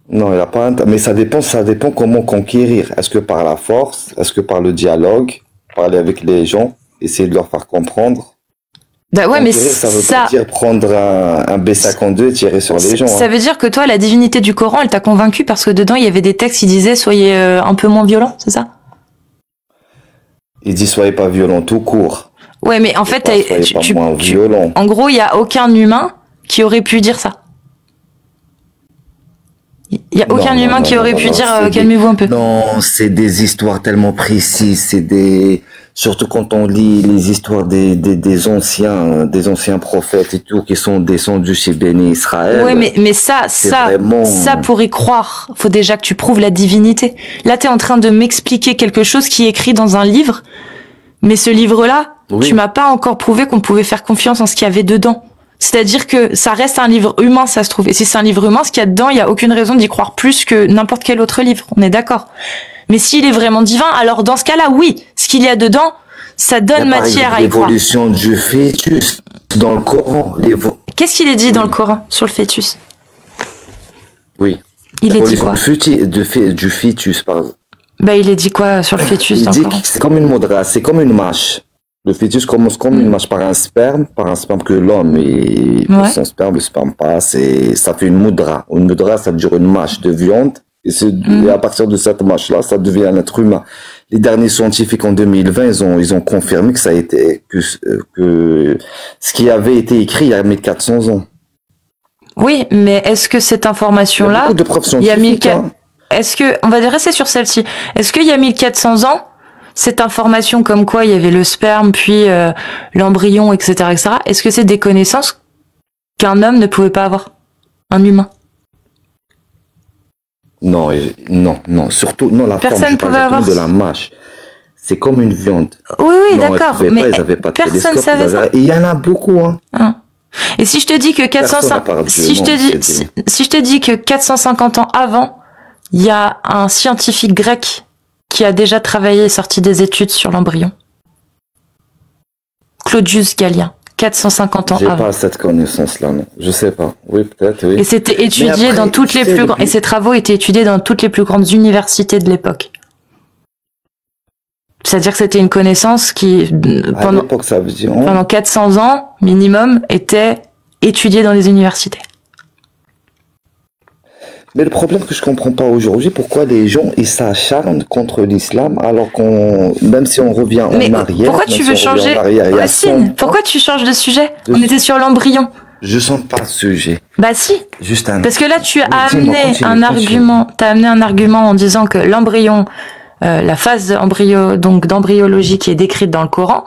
Non, il n'a pas mais ça dépend comment conquérir. Est-ce que par la force? Est-ce que par le dialogue? Parler avec les gens? Essayer de leur faire comprendre? Bah ouais, mais Enterrer, ça veut pas dire prendre un B-52 et tirer sur les gens. ça veut dire que toi, la divinité du Coran, elle t'a convaincu parce que dedans, il y avait des textes qui disaient soyez un peu moins violents, c'est ça? Il dit soyez pas violents tout court. Ouais, mais en fait, Soyez pas moins violents. en gros, il y a aucun humain qui aurait pu dire ça. Il y a aucun humain qui aurait pu dire calmez-vous un peu. Non, c'est des histoires tellement précises, surtout quand on lit les histoires des anciens prophètes et tout qui sont descendus chez Béni Israël. Ouais, mais ça pour y croire, faut déjà que tu prouves la divinité. Là, t'es en train de m'expliquer quelque chose qui est écrit dans un livre, mais ce livre-là, tu m'as pas encore prouvé qu'on pouvait faire confiance en ce qu'il y avait dedans. C'est-à-dire que ça reste un livre humain, ça se trouve. Et si c'est un livre humain, ce qu'il y a dedans, il y a aucune raison d'y croire plus que n'importe quel autre livre. On est d'accord. Mais s'il est vraiment divin, alors dans ce cas-là, oui, ce qu'il y a dedans, ça donne matière à y croire. L'évolution du fœtus dans le Coran. Qu'est-ce qu'il est dit dans le Coran sur le fœtus? Oui. Il est dit quoi? Du fœtus, par exemple. Bah, il est dit quoi sur le fœtus dans le Coran? C'est comme une modra, c'est comme une mâche. Le fœtus commence comme une mâche par un sperme que l'homme et son sperme, le sperme passe et ça fait une moudra. Une moudra, ça dure une mâche de viande et à partir de cette mâche-là, ça devient un être humain. Les derniers scientifiques en 2020, ils ont confirmé que ça a été que ce qui avait été écrit il y a 1400 ans. Oui, mais est-ce que cette information-là, il y a 1400 est-ce que on va rester sur celle-ci. Est-ce qu'il y a 1400 ans cette information comme quoi il y avait le sperme, puis l'embryon, etc., etc., est-ce que c'est des connaissances qu'un homme ne pouvait pas avoir? Un humain? Non, surtout, non, la personne forme, je pouvait avoir de la mâche. C'est comme une viande. Oui, d'accord, mais ils avaient pas de personne savait ça. Et il y en a beaucoup, hein. Et si je te dis que 450, si je te dis que 450 ans avant, il y a un scientifique grec qui a déjà travaillé et sorti des études sur l'embryon. Claudius Galien, 450 ans avant. J'ai pas cette connaissance-là, non. Je sais pas. Oui, peut-être, oui. Et c'était étudié dans toutes les plus grandes, et ces travaux étaient étudiés dans toutes les plus grandes universités de l'époque. C'est-à-dire que c'était une connaissance qui, pendant 400 ans, minimum, était étudiée dans les universités. Mais le problème que je comprends pas aujourd'hui, pourquoi les gens ils s'acharnent contre l'islam alors même si on revient en arrière. Pourquoi tu veux changer, Racine? Pourquoi tu changes de sujet? On était sur l'embryon. Je sens pas le sujet. Bah si. Juste parce que là tu as amené un argument. T'as amené un argument en disant que l'embryon, la phase d'embryologie qui est décrite dans le Coran,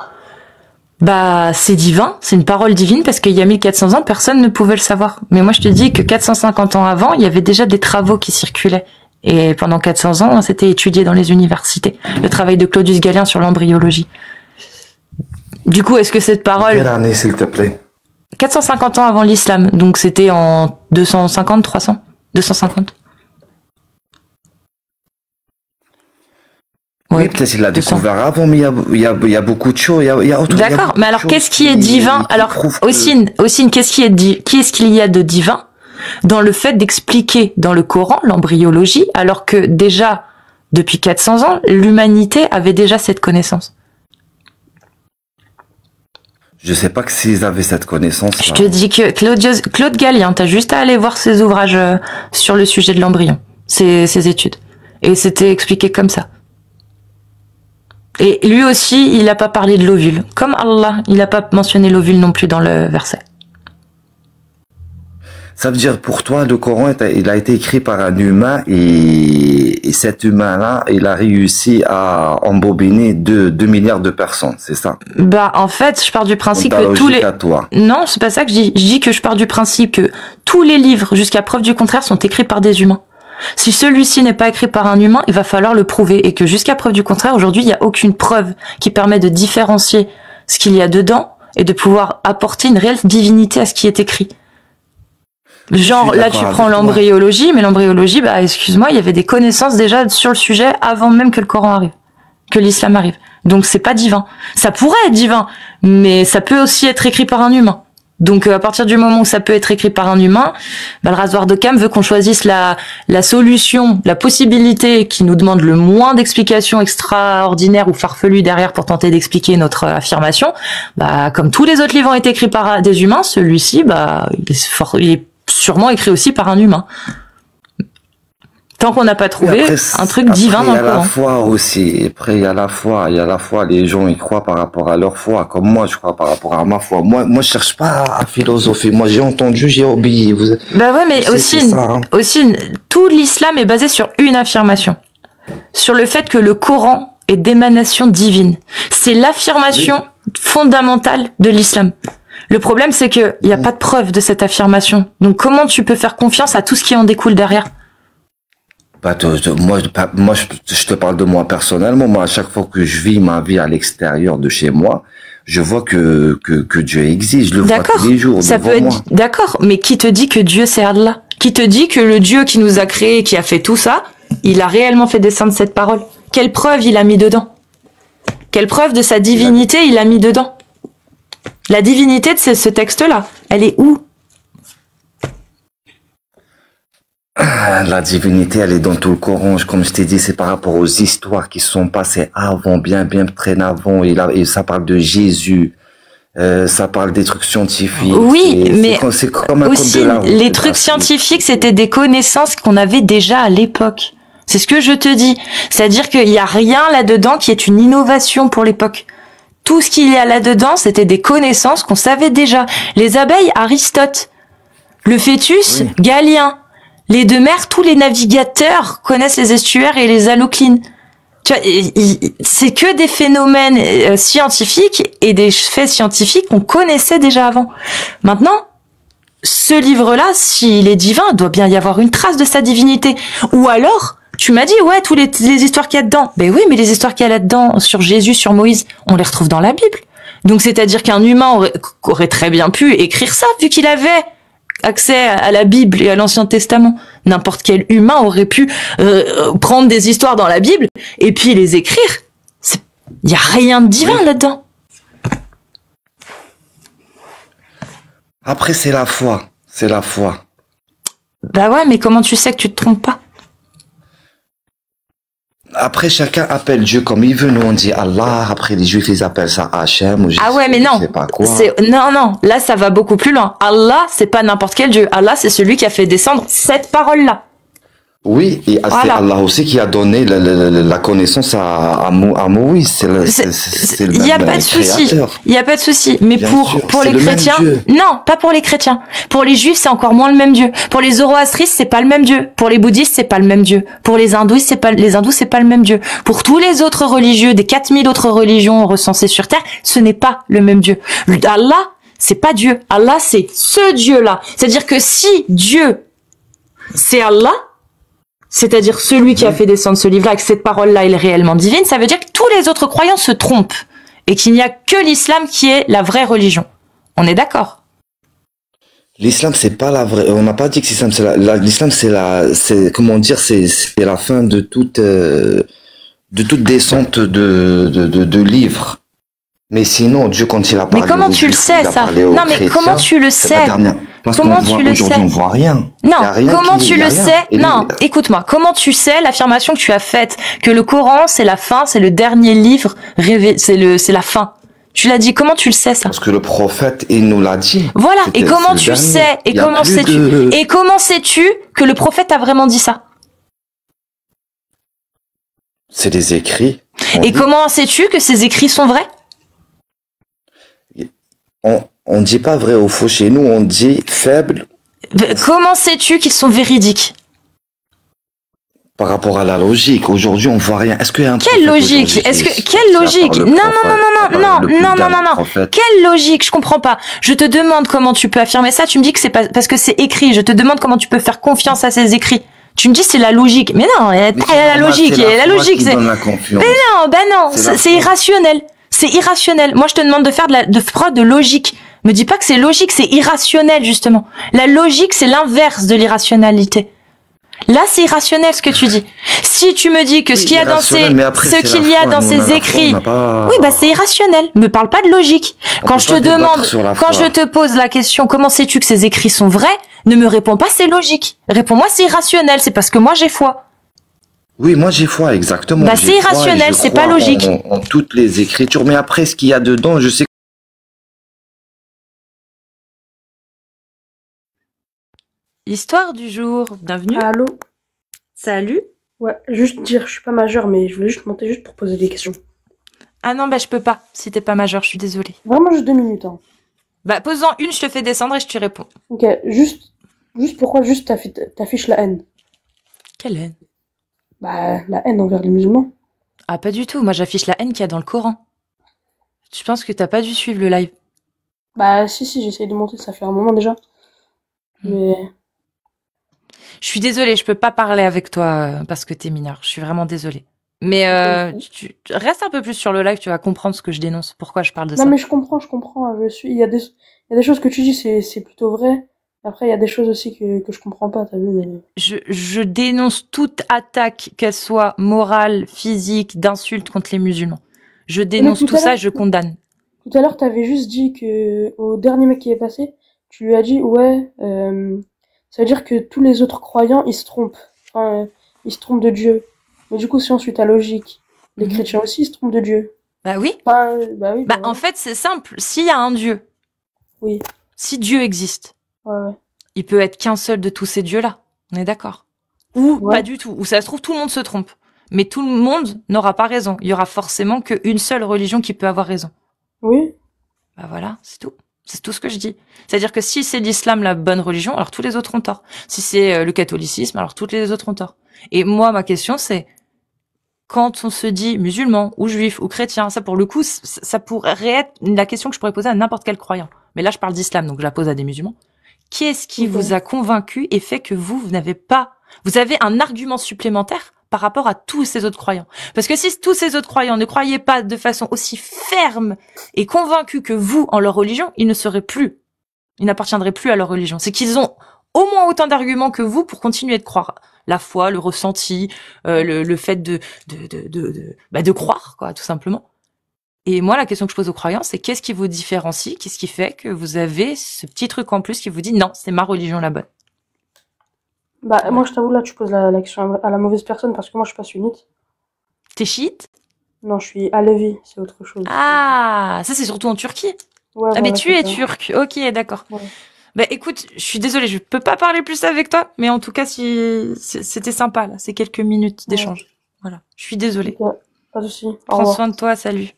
bah c'est divin, c'est une parole divine parce qu'il y a 1400 ans, personne ne pouvait le savoir. Mais moi je te dis que 450 ans avant, il y avait déjà des travaux qui circulaient. Et pendant 400 ans, c'était étudié dans les universités. Le travail de Claudius Galien sur l'embryologie. Du coup, est-ce que cette parole... Quelle année, s'il te plaît? 450 ans avant l'islam, donc c'était en 250, 300, 250. Oui, peut-être il l'a découvert avant, mais il y a beaucoup de choses. D'accord, mais alors qu'est-ce qui est divin? Alors, Ossine, qu'est-ce qu'il y a de divin dans le fait d'expliquer dans le Coran l'embryologie, alors que déjà, depuis 400 ans, l'humanité avait déjà cette connaissance? Je sais pas que s'ils avaient cette connaissance. Je te dis que Claude Galien, t'as juste à aller voir ses ouvrages sur le sujet de l'embryon, ses études. Et c'était expliqué comme ça. Et lui aussi, il n'a pas parlé de l'ovule. Comme Allah, il n'a pas mentionné l'ovule non plus dans le verset. Ça veut dire, pour toi, le Coran, il a été écrit par un humain et cet humain-là, il a réussi à embobiner 2 milliards de personnes, c'est ça? Bah, en fait, je pars du principe que tous les... Non, c'est pas ça que je dis. Je dis que je pars du principe que tous les livres, jusqu'à preuve du contraire, sont écrits par des humains. Si celui-ci n'est pas écrit par un humain, il va falloir le prouver. Et que jusqu'à preuve du contraire, aujourd'hui, il n'y a aucune preuve qui permet de différencier ce qu'il y a dedans et de pouvoir apporter une réelle divinité à ce qui est écrit. Genre, là, tu prends l'embryologie, mais l'embryologie, bah, excuse-moi, il y avait des connaissances déjà sur le sujet avant même que le Coran arrive, que l'islam arrive. Donc, c'est pas divin. Ça pourrait être divin, mais ça peut aussi être écrit par un humain. Donc à partir du moment où ça peut être écrit par un humain, bah, le rasoir d'Occam veut qu'on choisisse la solution, la possibilité qui nous demande le moins d'explications extraordinaires ou farfelues derrière pour tenter d'expliquer notre affirmation. Bah comme tous les autres livres ont été écrits par des humains, celui-ci bah il est sûrement écrit aussi par un humain. Tant qu'on n'a pas trouvé un truc divin dans le Coran. Il y a la foi aussi. Après, il y a la foi. Les gens, ils croient par rapport à leur foi. Comme moi, je crois par rapport à ma foi. Moi, je cherche pas à philosopher. Moi, j'ai entendu, j'ai obéi. Bah ouais, mais aussi, tout l'islam est basé sur une affirmation. Sur le fait que le Coran est d'émanation divine. C'est l'affirmation fondamentale de l'islam. Le problème, c'est que il n'y a pas de preuve de cette affirmation. Donc, comment tu peux faire confiance à tout ce qui en découle derrière? Moi, je te parle de moi personnellement. Moi, à chaque fois que je vis ma vie à l'extérieur de chez moi, je vois que Dieu existe. Je le vois tous les jours. Ça peut être, d'accord. Mais qui te dit que Dieu c'est Allah? Qui te dit que le Dieu qui nous a créés, qui a fait tout ça, il a réellement fait descendre cette parole? Quelle preuve il a mis dedans? Quelle preuve de sa divinité il a mis dedans? La divinité de ce texte-là, elle est où? La divinité, elle est dans tout le Coran. Comme je t'ai dit, c'est par rapport aux histoires qui se sont passées avant, bien très avant. Et ça parle de Jésus. Ça parle des trucs scientifiques. Oui, mais c'est comme un aussi, les trucs scientifiques, c'était des connaissances qu'on avait déjà à l'époque. C'est ce que je te dis. C'est-à-dire qu'il n'y a rien là-dedans qui est une innovation pour l'époque. Tout ce qu'il y a là-dedans, c'était des connaissances qu'on savait déjà. Les abeilles, Aristote. Le fœtus, Galien. Les deux mers, tous les navigateurs connaissent les estuaires et les haloclines. Tu vois, c'est que des phénomènes scientifiques et des faits scientifiques qu'on connaissait déjà avant. Maintenant, ce livre-là, s'il est divin, il doit bien y avoir une trace de sa divinité. Ou alors, tu m'as dit, ouais, tous les histoires qu'il y a dedans. Ben oui, mais les histoires qu'il y a là-dedans, sur Jésus, sur Moïse, on les retrouve dans la Bible. Donc, c'est-à-dire qu'un humain aurait très bien pu écrire ça, vu qu'il avait accès à la Bible et à l'Ancien Testament. N'importe quel humain aurait pu prendre des histoires dans la Bible et puis les écrire. Il y a rien de divin là-dedans. Après, c'est la foi. C'est la foi. Bah ouais, mais comment tu sais que tu te trompes pas? Après, chacun appelle Dieu comme il veut. Nous, on dit Allah. Après, les Juifs, ils appellent ça Hachem. Ou ah ouais, mais non. Je sais pas quoi. Non. Là, ça va beaucoup plus loin. Allah, c'est pas n'importe quel Dieu. Allah, c'est celui qui a fait descendre cette parole-là. Oui, et voilà. C'est Allah aussi qui a donné la connaissance à Moïse. Il n'y a pas de souci. Il n'y a pas de souci. Mais pour les chrétiens, non, pas pour les chrétiens. Pour les juifs, c'est encore moins le même Dieu. Pour les zoroastristes, c'est pas le même Dieu. Pour les bouddhistes, c'est pas le même Dieu. Pour les hindous, c'est pas le même Dieu. Pour tous les autres religieux, des 4000 autres religions recensées sur Terre, ce n'est pas le même Dieu. Allah, c'est pas Dieu. Allah, c'est ce Dieu-là. C'est-à-dire que si Dieu, c'est Allah, c'est-à-dire celui qui a fait descendre ce livre-là, et que cette parole-là est réellement divine, ça veut dire que tous les autres croyants se trompent et qu'il n'y a que l'islam qui est la vraie religion. On est d'accord? L'islam, c'est pas la vraie. On n'a pas dit que l'islam, c'est comment dire, c'est la fin de toute descente de livres. Mais sinon, Dieu, quand il a parlé. Mais comment tu le sais, ça? Non, mais comment tu le sais? Comment tu le sais? On voit rien. Non, comment tu le sais? Non, écoute-moi. Comment tu sais l'affirmation que tu as faite que le Coran, c'est la fin, c'est le dernier livre c'est la fin? Tu l'as dit. Comment tu le sais, ça? Parce que le prophète, il nous l'a dit. Voilà. Et comment tu sais? Et comment sais-tu? Et comment sais-tu que le prophète a vraiment dit ça? C'est des écrits. Et comment sais-tu que ces écrits sont vrais? On dit pas vrai ou faux chez nous, on dit faible. Comment sais-tu qu'ils sont véridiques? Par rapport à la logique. Aujourd'hui, on voit rien. Est-ce qu'il y a un quelle logique? Quelle logique? Non. Quelle logique? Je comprends pas. Je te demande comment tu peux affirmer ça. Tu me dis que c'est pas parce que c'est écrit. Je te demande comment tu peux faire confiance à ces écrits. Tu me dis c'est la logique. Mais non, la logique, c'est. Mais non, c'est irrationnel. C'est irrationnel. Moi, je te demande de faire preuve de logique. Me dis pas que c'est logique, c'est irrationnel, justement. La logique, c'est l'inverse de l'irrationalité. Là, c'est irrationnel ce que tu dis. Si tu me dis que ce Oui, qu'il y a dans irrationnel, ces, mais après, ce c'est qu'il la y a foi. dans Nous, on a ces la foi, écrits, on n'a pas... oui, bah c'est irrationnel. Me parle pas de logique. On Quand peut je pas te débattre demande, sur la quand foi. je te pose la question, comment sais-tu que ces écrits sont vrais? Ne me réponds pas, c'est logique. Réponds-moi, c'est irrationnel. C'est parce que moi j'ai foi. Oui, moi j'ai foi, exactement. Bah J'ai c'est foi et irrationnel, je c'est pas crois logique. en toutes les écritures. Mais après, ce qu'il y a dedans, je sais. Histoire du jour. Bienvenue. Allô? Salut. Ouais, juste dire, je suis pas majeure, mais je voulais juste monter juste pour poser des questions. Ah non, bah je peux pas. Si t'es pas majeur, je suis désolée. Vraiment juste 2 minutes, hein. Bah pose-en une, je te fais descendre et je te réponds. Ok, juste pourquoi juste t'affiches la haine? Quelle haine? Bah, la haine envers les musulmans. Ah pas du tout. Moi j'affiche la haine qu'il y a dans le Coran. Je pense que t'as pas dû suivre le live. Bah, si, j'essaye de monter, ça fait un moment déjà. Mais, Je suis désolée, je peux pas parler avec toi parce que t'es mineur. Je suis vraiment désolée. Mais tu restes un peu plus sur le live, tu vas comprendre ce que je dénonce. Pourquoi je parle de non, ça. mais je comprends, il y a des choses que tu dis, c'est plutôt vrai. Après, il y a des choses aussi que je comprends pas, t'as vu, mais... Je dénonce toute attaque, qu'elle soit morale, physique, d'insulte contre les musulmans. Je dénonce tout tout à ça l'heure- et je condamne. Tout à l'heure, t'avais juste dit que, au dernier mec qui est passé, tu lui as dit, ouais, ça veut dire que tous les autres croyants, ils se trompent. Enfin, ils se trompent de Dieu. Mais du coup, si on suit ta logique, les Mhm. chrétiens aussi, ils se trompent de Dieu. Bah oui. Enfin, bah oui, Bah voilà. en fait, c'est simple. S'il y a un Dieu, Oui, si Dieu existe, ouais. il peut être qu'un seul de tous ces dieux-là. On est d'accord. Ou Ouais. pas du tout. Ou ça se trouve, tout le monde se trompe. Mais tout le monde n'aura pas raison. Il y aura forcément qu'une seule religion qui peut avoir raison. Oui, Bah voilà, c'est tout. C'est tout ce que je dis. C'est-à-dire que si c'est l'islam la bonne religion, alors tous les autres ont tort. Si c'est le catholicisme, alors toutes les autres ont tort. Et moi, ma question, c'est quand on se dit musulman ou juif ou chrétien, ça pour le coup, ça pourrait être la question que je pourrais poser à n'importe quel croyant. Mais là, je parle d'islam, donc je la pose à des musulmans. Qu'est-ce qui Ok. vous a convaincu et fait que vous n'avez pas, vous avez un argument supplémentaire par rapport à tous ces autres croyants? Parce que si tous ces autres croyants ne croyaient pas de façon aussi ferme et convaincus que vous en leur religion, ils ne seraient plus, ils n'appartiendraient plus à leur religion. C'est qu'ils ont au moins autant d'arguments que vous pour continuer de croire. La foi, le ressenti, le fait de croire, quoi, tout simplement. Et moi, la question que je pose aux croyants, c'est qu'est-ce qui vous différencie? Qu'est-ce qui fait que vous avez ce petit truc en plus qui vous dit non, c'est ma religion la bonne? bah, moi, je t'avoue, là, tu poses la question à la mauvaise personne parce que moi, je suis pas sunnite. T'es chiite? Non, je suis alevi, c'est autre chose. Ah, ça c'est surtout en Turquie. Ouais, Ah mais voilà, tu c'est es ça. turc. Ok, d'accord. Ouais. Bah écoute, je suis désolée, je peux pas parler plus avec toi, mais en tout cas, si c'était sympa là, ces quelques minutes Ouais. d'échange. Voilà, je suis désolée. Ok, pas de soucis. Au Prends revoir. soin de toi, salut.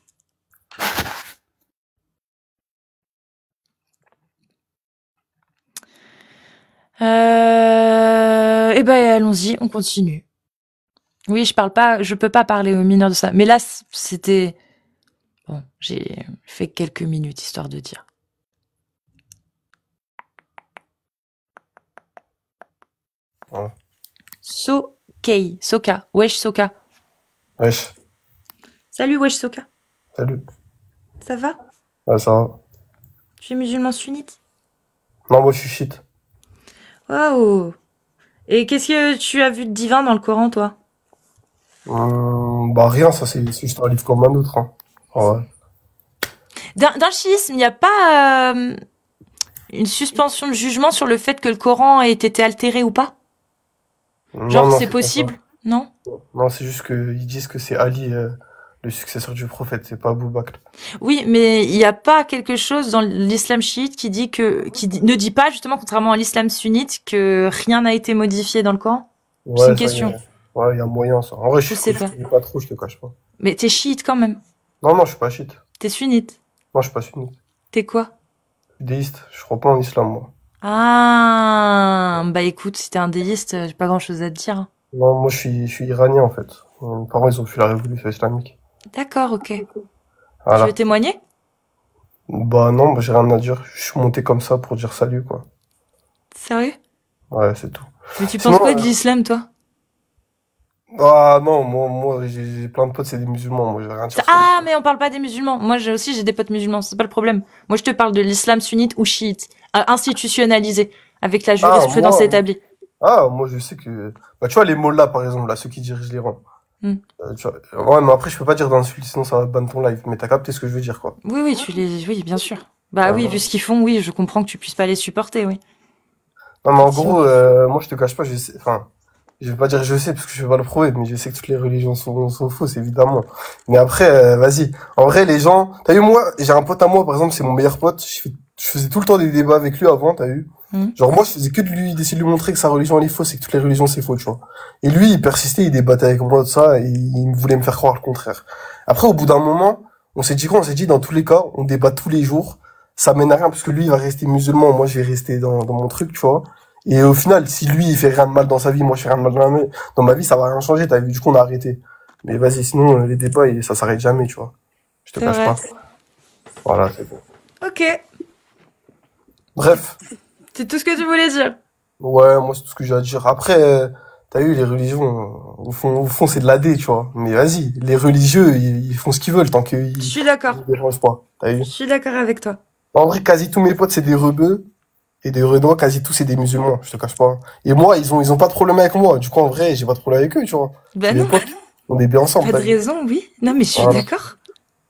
Eh ben allons-y, on continue. Oui, je peux pas parler aux mineurs de ça. Mais là, c'était bon. J'ai fait quelques minutes histoire de dire. Ouais. Soka, wesh Soka. Wesh, Salut wesh Soka. salut. Ça va? Ouais, ça va. Tu es musulman sunnite? Non, moi je suis shit. Waouh. Et qu'est-ce que tu as vu de divin dans le Coran, toi? Bah rien, ça c'est juste un livre comme un autre. Hein. Ouais. Dans le chiisme, il n'y a pas une suspension de jugement sur le fait que le Coran ait été altéré ou pas? Genre, Non, c'est pas ça. possible? Non? Non, c'est juste qu'ils disent que c'est Ali, le successeur du prophète, c'est pas Abou Bakr. Oui, mais il n'y a pas quelque chose dans l'islam chiite qui dit ne dit pas, justement, contrairement à l'islam sunnite, que rien n'a été modifié dans le Coran? C'est Ouais, une ça, question. ouais, il y a moyen ça. En vrai, Je sais pas. connais pas trop, je te cache pas. Mais t'es chiite quand même. Non, non, je suis pas chiite. T'es sunnite. Non, je suis pas sunnite. T'es quoi? Je suis déiste. Je crois pas en islam, moi. Ah, bah écoute, si t'es un déiste, j'ai pas grand chose à te dire. Non, moi je suis iranien en fait. Mes parents, ils ont fait la révolution islamique. D'accord, ok. Tu Voilà. veux témoigner? Bah non, bah, j'ai rien à dire. Je suis monté comme ça pour dire salut, quoi. Sérieux? Ouais, c'est tout. Mais tu Sinon, penses quoi de l'islam, toi? Ah non, moi j'ai plein de potes, c'est des musulmans. Moi, j'ai rien à dire sur Ah, l'islam. mais on parle pas des musulmans. Moi, j'ai des potes musulmans, c'est pas le problème. Moi, je te parle de l'islam sunnite ou chiite, institutionnalisé, avec la Ah, jurisprudence moi, établie. Ah, moi, je sais que, bah, tu vois, les mollahs, par exemple, là, ceux qui dirigent l'Iran. Hmm. Tu vois, ouais, mais après, je peux pas dire d'insultes, sinon ça va ban ton live. Mais t'as capté ce que je veux dire, quoi. Oui, oui, bien sûr. Bah oui, vu ce qu'ils font, oui, je comprends que tu puisses pas les supporter, oui. Non, mais en Effectivement. gros, moi, je te cache pas, je sais, enfin, je vais pas dire je sais, parce que je vais pas le prouver, mais je sais que toutes les religions sont fausses, évidemment. Mais après, vas-y. En vrai, les gens, t'as vu, moi, j'ai un pote à moi, par exemple, c'est mon meilleur pote, je faisais tout le temps des débats avec lui avant, t'as vu? Genre, moi, je faisais que d'essayer de lui montrer que sa religion, elle est fausse et que toutes les religions, c'est faux, tu vois. Et lui, il persistait, il débattait avec moi de ça, et il voulait me faire croire le contraire. Après, au bout d'un moment, on s'est dit quoi? On s'est dit, dans tous les cas, on débat tous les jours. Ça mène à rien, parce que lui, il va rester musulman, moi, je vais rester dans mon truc, tu vois. Et au final, si lui, il fait rien de mal dans sa vie, moi, je fais rien de mal dans ma vie, ça va rien changer, t'as vu, du coup, on a arrêté. Mais vas-y, sinon, les débats, ça s'arrête jamais, tu vois. Je te C'est cache vrai. pas. Voilà, c'est bon. Ok. Bref. C'est tout ce que tu voulais dire. Ouais, moi, c'est tout ce que j'ai à dire. Après, t'as vu, les religions, au fond, c'est de l'AD, tu vois. Mais vas-y, les religieux, ils font ce qu'ils veulent tant Je qu'ils suis d'accord. ne dérangent pas. T'as vu? Je suis d'accord avec toi. En vrai, quasi tous mes potes, c'est des rebeux. Et des Renois, quasi tous, c'est des musulmans, je te cache pas. Et moi, ils ont pas de problème avec moi. Du coup, en vrai, j'ai pas de problème avec eux, tu vois. Bah C'est mes non, potes, on est bien ensemble, pas de t'as vu. raison, oui. Non, mais je suis Voilà. d'accord.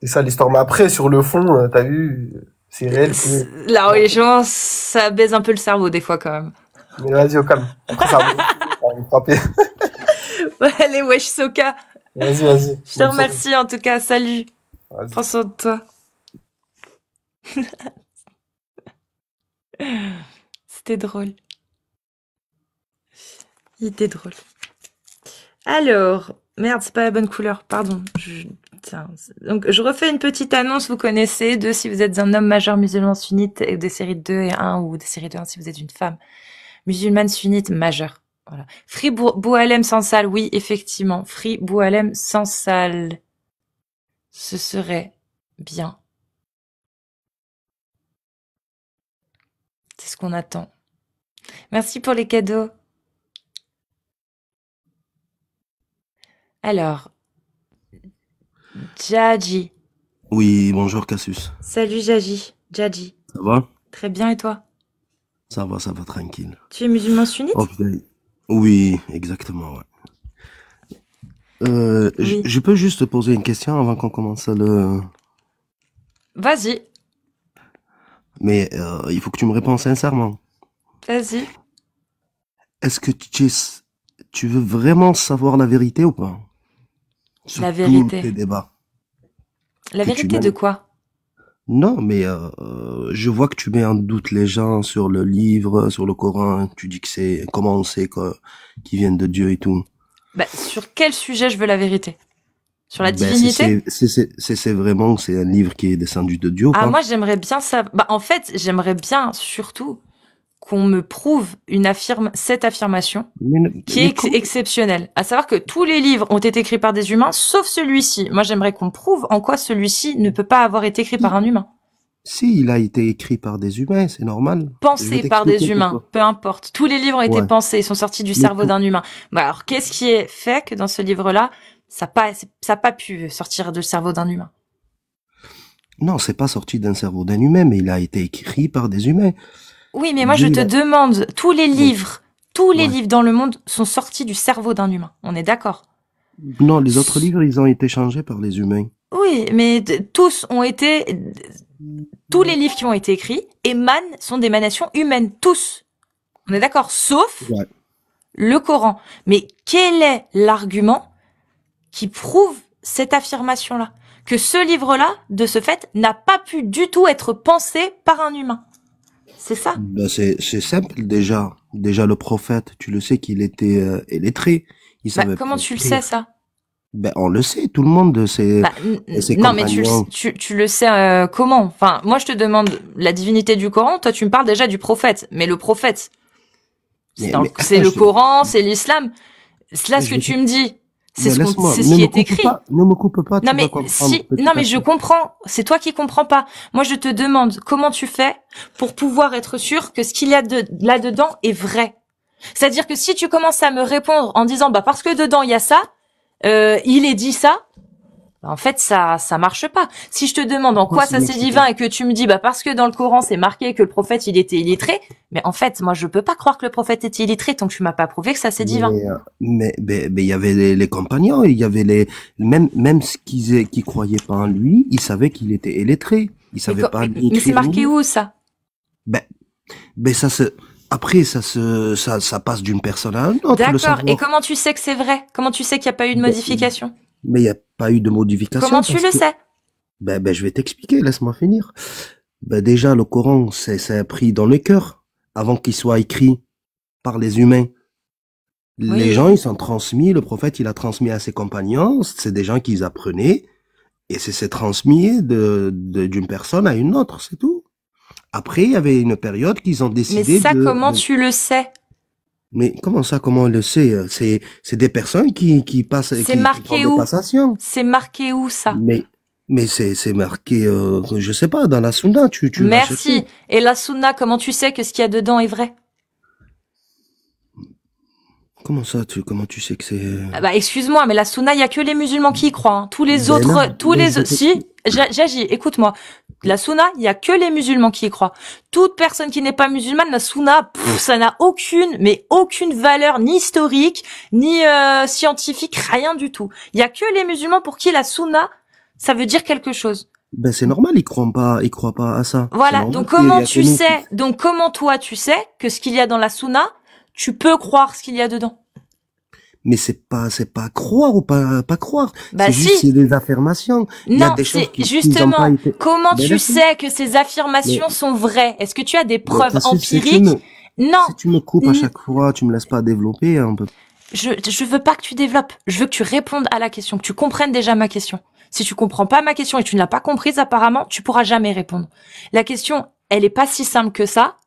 C'est ça l'histoire. Mais après, sur le fond, t'as vu, c'est réel que... La religion, ça baise un peu le cerveau des fois quand même. Mais vas-y, au calme. Après, ça va me frapper. Ouais, allez, wesh Soka. Vas-y. Je te remercie en tout cas, salut. Vas-y. Prends soin de toi. C'était drôle. Il était drôle. Alors, merde, c'est pas la bonne couleur, pardon. Tiens. Donc, je refais une petite annonce, vous connaissez, de si vous êtes un homme majeur musulman sunnite, et des séries 2 et 1, ou des séries 2 et 1 si vous êtes une femme musulmane sunnite majeure. Voilà. Free Boualem sans salle, oui, effectivement. Free Boualem sans salle. Ce serait bien. C'est ce qu'on attend. Merci pour les cadeaux. Alors, Djadji. Oui, bonjour Cassius. Salut Djadji. Djadji. Ça va? Très bien, et toi? Ça va, tranquille. Tu es musulman sunnite? Ok. Oui, exactement, ouais. Oui. Je peux juste te poser une question avant qu'on commence le... Vas-y, Mais il faut que tu me répondes sincèrement. vas-y. Est-ce que tu veux vraiment savoir la vérité ou pas? Sur La tous vérité. tes débats. La Que tu vérité de mènes. quoi? Non, mais je vois que tu mets en doute les gens sur le livre, sur le Coran. Tu dis que c'est... Comment on sait qu'ils viennent de Dieu et tout. Bah, sur quel sujet je veux la vérité? Sur la Ben, divinité? c'est vraiment c'est un livre qui est descendu de Dieu ou Ah, pas? moi, j'aimerais bien ça. Bah, en fait, j'aimerais bien, surtout, qu'on me prouve cette affirmation qui est exceptionnelle. À savoir que tous les livres ont été écrits par des humains, sauf celui-ci. Moi, j'aimerais qu'on prouve en quoi celui-ci ne peut pas avoir été écrit par un humain. Si, il a été écrit par des humains, c'est normal. Je Pensé vais par des t'expliquer humains, pourquoi. peu importe. Tous les livres ont été Ouais. pensés, ils sont sortis du Mais cerveau tout- d'un humain. Bah alors, qu'est-ce qui est fait que dans ce livre-là, ça a pas pu sortir du cerveau d'un humain? Non, c'est pas sorti d'un cerveau d'un humain, mais il a été écrit par des humains. Oui, mais moi, je Dieu, te il a- demande, tous les Ouais. livres Ouais. dans le monde sont sortis du cerveau d'un humain. On est d'accord? Non, les autres livres, ils ont été changés par les humains. Oui, mais tous les livres qui ont été écrits sont d'émanations humaines, tous. On est d'accord? Sauf Ouais. le Coran. Mais quel est l'argument qui prouve cette affirmation-là? Que ce livre-là, de ce fait, n'a pas pu du tout être pensé par un humain. C'est ça? Ben, c'est simple déjà. Déjà le prophète, tu le sais qu'il était illettré. Il Bah, savait comment pas tu le écrire. sais, ça? Ben, on le sait, tout le monde sait. Bah, Et ses non, mais compagnons. tu le sais comment? Enfin, moi, je te demande la divinité du Coran. Toi, tu me parles déjà du prophète. Mais le prophète, c'est Mais le attends, je te- Coran, c'est l'islam. Là, Mais ce je que vais tu te- me dis, c'est Ben, laisse-moi, c'est ne ce qui me est coupe écrit. pas, ne me coupe pas, Non, tu vas mais comprendre petit non, à mais je petit. comprends. C'est toi qui comprends pas. Moi, je te demande comment tu fais pour pouvoir être sûr que ce qu'il y a là-dedans est vrai. C'est-à-dire que si tu commences à me répondre en disant, bah, parce que dedans, il y a ça, il est dit ça, En fait, ça marche pas. Si je te demande en quoi Pourquoi ça c'est divin et que tu me dis, bah, parce que dans le Coran, c'est marqué que le prophète, il était illettré. Mais en fait, moi, je peux pas croire que le prophète était illettré tant que tu m'as pas prouvé que ça c'est divin. Mais il y avait les compagnons, il y avait même ceux qui croyaient pas en lui, ils savaient qu'il était illettré. Ils savaient pas ni Mais c'est écrire ni marqué lire. où, ça? Ben après ça passe d'une personne à une autre, le D'accord. Et savoir. comment tu sais que c'est vrai? Comment tu sais qu'il n'y a pas eu de Ben, modification? mais il y a pas eu de modification Comment tu parce le que sais? je vais t'expliquer, laisse-moi finir. Ben déjà le Coran c'est appris dans le cœur avant qu'il soit écrit par les humains. Les Oui. gens ils sont transmis, le prophète il a transmis à ses compagnons, c'est des gens qu'ils apprenaient et c'est transmis d'une personne à une autre, c'est tout. Après il y avait une période qu'ils ont Mais décidé ça, comment tu le sais? Mais comment ça, comment on le sait? C'est des personnes qui passent, C'est qui font marqué des où? passations. C'est marqué où, ça? Mais c'est marqué, je sais pas, dans la Sunna, tu l'as Merci. cherché. Et la sunna, comment tu sais que ce qu'il y a dedans est vrai? Comment tu sais que c'est, Ah bah, excuse-moi, mais la sunna, il y a que les musulmans qui y croient, hein. Tous les ben autres, non, tous mais les je autres, si, t'explique. j'agis, écoute-moi. La sunna, il y a que les musulmans qui y croient. Toute personne qui n'est pas musulmane, la sunna, ça n'a aucune valeur, ni historique, ni scientifique, rien du tout. Il y a que les musulmans pour qui la sunna, ça veut dire quelque chose. Ben c'est normal, ils croient pas à ça. C'est Voilà. normal Donc qu'il y comment a que tu nous sais, donc comment toi tu sais que ce qu'il y a dans la sunna, tu peux croire ce qu'il y a dedans? Mais c'est pas croire ou pas croire. Bah C'est juste, si. c'est des affirmations. Il y a Non, des choses c'est qui ont justement pas été. comment Ben tu laisse-moi. sais que ces affirmations Mais, sont vraies? Est-ce que tu as des mais preuves parce que empiriques? Non, si tu me coupes à N- chaque fois, tu me laisses pas développer, on peut. je veux pas que tu développes. Je veux que tu répondes à la question, que tu comprennes déjà ma question. Si tu comprends pas ma question et tu ne l'as pas comprise apparemment, tu pourras jamais répondre. La question, elle est pas si simple que ça,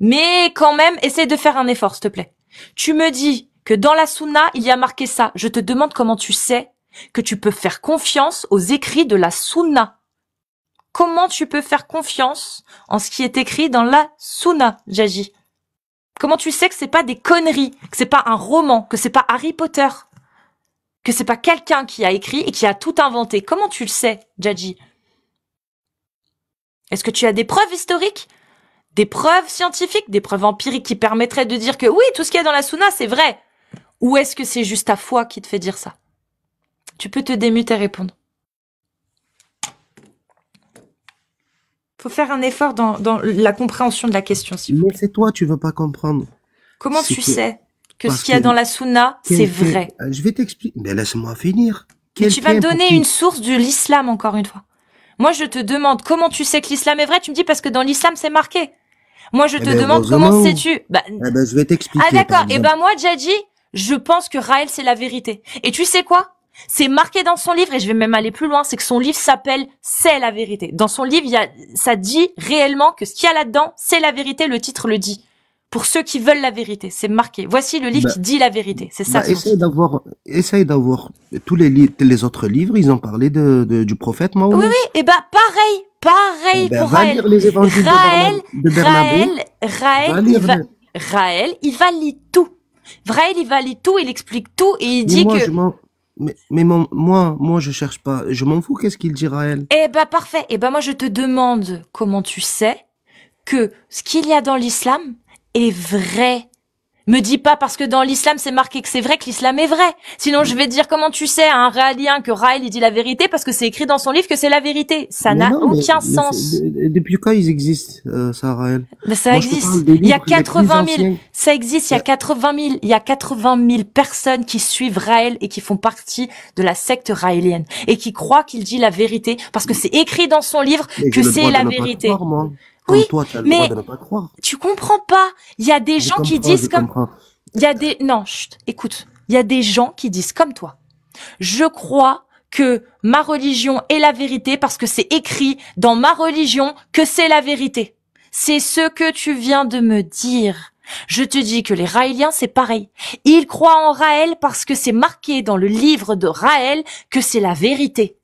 mais quand même, essaie de faire un effort, s'il te plaît. Tu me dis que dans la sunna, il y a marqué ça. Je te demande comment tu sais que tu peux faire confiance aux écrits de la sunna. Comment tu peux faire confiance en ce qui est écrit dans la sunna, Jaji? Comment tu sais que c'est pas des conneries, que c'est pas un roman, que c'est pas Harry Potter, que c'est pas quelqu'un qui a écrit et qui a tout inventé? Comment tu le sais, Jaji? Est-ce que tu as des preuves historiques? Des preuves scientifiques, des preuves empiriques qui permettraient de dire que oui, tout ce qu'il y a dans la sunna, c'est vrai? Ou est-ce que c'est juste ta foi qui te fait dire ça? Tu peux te démuter et répondre. Faut faire un effort dans la compréhension de la question, s'il vous Mais plaît. c'est toi, tu veux pas comprendre. Comment C'est tu que, sais que ce parce qu'il y a que, dans la sunna, c'est vrai? je vais t'expliquer. Mais laisse-moi finir. Mais tu vas me Quelqu'un pour donner qui, une source de l'islam, encore une fois. Moi, je te demande comment tu sais que l'islam est vrai. Tu me dis parce que dans l'islam, c'est marqué. Moi, je eh te ben, demande comment heureusement. sais-tu? Bah, Eh ben, je vais ah t'expliquer, par d'accord. Et exemple. ben moi, Djadji, je pense que Raël, c'est la vérité. Et tu sais quoi? C'est marqué dans son livre, et je vais même aller plus loin, c'est que son livre s'appelle C'est la vérité. Dans son livre, ça dit réellement que ce qu'il y a là-dedans, c'est la vérité, le titre le dit. Pour ceux qui veulent la vérité, c'est marqué. Voici le livre Bah, qui dit la vérité. C'est ça son essaye titre. d'avoir tous les autres livres, ils ont parlé du prophète Oui, Mahomet. oui, et bah pareil, Eh pareil ben, pour va Raël. lire les évangiles de Bernabé. Va lire Raël, il valide tout. Raël, il valide tout, il explique tout, et il mais dit moi, que... moi, je cherche pas. Je m'en fous, qu'est-ce qu'il dit, Raël? Eh ben parfait. Eh ben moi je te demande comment tu sais que ce qu'il y a dans l'islam est vrai. Me dis pas parce que dans l'islam c'est marqué que c'est vrai que l'islam est vrai. Sinon je vais te dire comment tu sais à un Raélien que Raël il dit la vérité parce que c'est écrit dans son livre que c'est la vérité. Ça Mais n'a non, aucun sens. depuis quand ils existent, ça, Raël? Mais ça Moi, je te existe. parle des Il y a livres les plus 80 000. anciens. Ça existe. Il y a 80 000. Il y a 80 000 personnes qui suivent Raël et qui font partie de la secte raélienne et qui croient qu'il dit la vérité parce que c'est écrit dans son livre Mais que j'ai le c'est droit la de ne pas vérité. croire, moi. Comme Oui, toi, tu as le mais droit de ne pas croire. tu comprends pas. Il y a des gens qui disent Je comme, comprends. il y a des, non, chut, écoute. Il y a des gens qui disent comme toi. Je crois que ma religion est la vérité parce que c'est écrit dans ma religion que c'est la vérité. C'est ce que tu viens de me dire. Je te dis que les Raéliens, c'est pareil. Ils croient en Raël parce que c'est marqué dans le livre de Raël que c'est la vérité.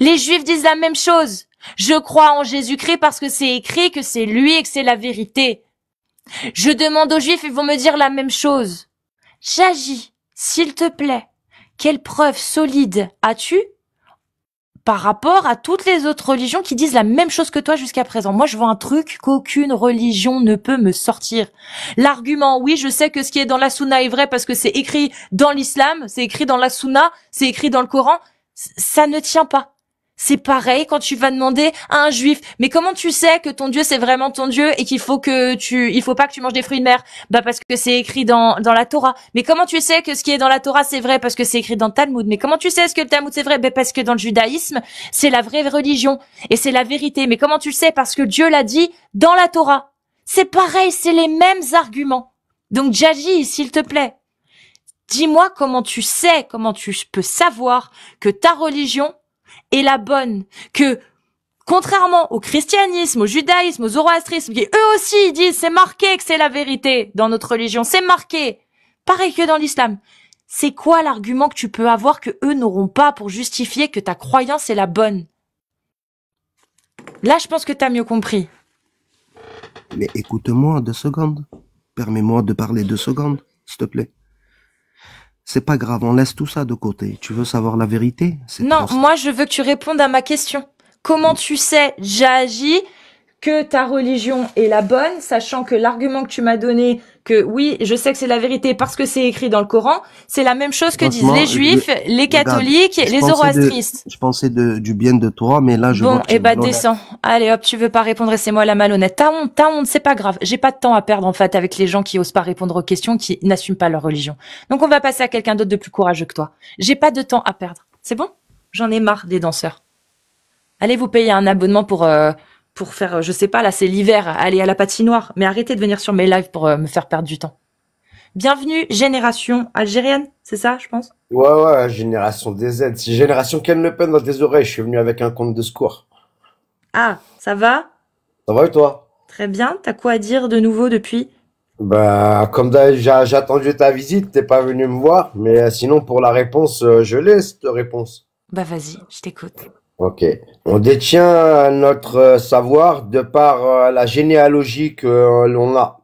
Les Juifs disent la même chose. Je crois en Jésus-Christ parce que c'est écrit que c'est lui et que c'est la vérité. Je demande aux Juifs, ils vont me dire la même chose. J'agis, s'il te plaît. Quelle preuve solide as-tu par rapport à toutes les autres religions qui disent la même chose que toi jusqu'à présent. Moi, je vois un truc qu'aucune religion ne peut me sortir. L'argument, oui, je sais que ce qui est dans la Sunna est vrai parce que c'est écrit dans l'islam, c'est écrit dans la Sunna, c'est écrit dans le Coran, ça ne tient pas. C'est pareil quand tu vas demander à un juif, mais comment tu sais que ton Dieu c'est vraiment ton Dieu et qu'il faut pas que tu manges des fruits de mer? Bah parce que c'est écrit dans la Torah. Mais comment tu sais que ce qui est dans la Torah c'est vrai? Parce que c'est écrit dans le Talmud. Mais comment tu sais ce que le Talmud c'est vrai? Bah parce que dans le judaïsme, c'est la vraie religion et c'est la vérité. Mais comment tu le sais? Parce que Dieu l'a dit dans la Torah. C'est pareil, c'est les mêmes arguments. Donc Djaji, s'il te plaît, dis-moi comment tu peux savoir que ta religion est la bonne, que contrairement au christianisme, au judaïsme, au zoroastrisme, qui eux aussi ils disent c'est marqué que c'est la vérité dans notre religion, c'est marqué, pareil que dans l'islam. C'est quoi l'argument que tu peux avoir que eux n'auront pas pour justifier que ta croyance est la bonne? Là, je pense que t'as mieux compris. Mais écoute-moi 2 secondes. Permets-moi de parler 2 secondes, s'il te plaît. C'est pas grave, on laisse tout ça de côté. Tu veux savoir la vérité? Non, moi je veux que tu répondes à ma question. Comment tu sais, Djaji, que ta religion est la bonne, sachant que l'argument que tu m'as donné, que oui, je sais que c'est la vérité parce que c'est écrit dans le Coran, c'est la même chose que disent les juifs, les catholiques, les zoroastristes. Je pensais du bien de toi, mais là je vois que Bon, descends. Allez hop, tu veux pas répondre et c'est moi la malhonnête. T'as honte, c'est pas grave. J'ai pas de temps à perdre en fait avec les gens qui osent pas répondre aux questions, qui n'assument pas leur religion. Donc on va passer à quelqu'un d'autre de plus courageux que toi. J'ai pas de temps à perdre. C'est bon? J'en ai marre des danseurs. Allez vous payer un abonnement pour faire, je sais pas, là c'est l'hiver, aller à la patinoire. Mais arrêtez de venir sur mes lives pour me faire perdre du temps. Bienvenue, génération algérienne, c'est ça, je pense? Ouais, génération DZ. C'est génération Ken Le Pen dans tes oreilles. Je suis venu avec un compte de secours. Ah, ça va? Ça va et toi? Très bien, t'as quoi à dire de nouveau depuis? Bah, comme j'ai attendu ta visite, t'es pas venu me voir. Mais sinon, pour la réponse, je l'ai, cette réponse. Bah vas-y, je t'écoute. Ok. On détient notre savoir de par la généalogie que l'on a.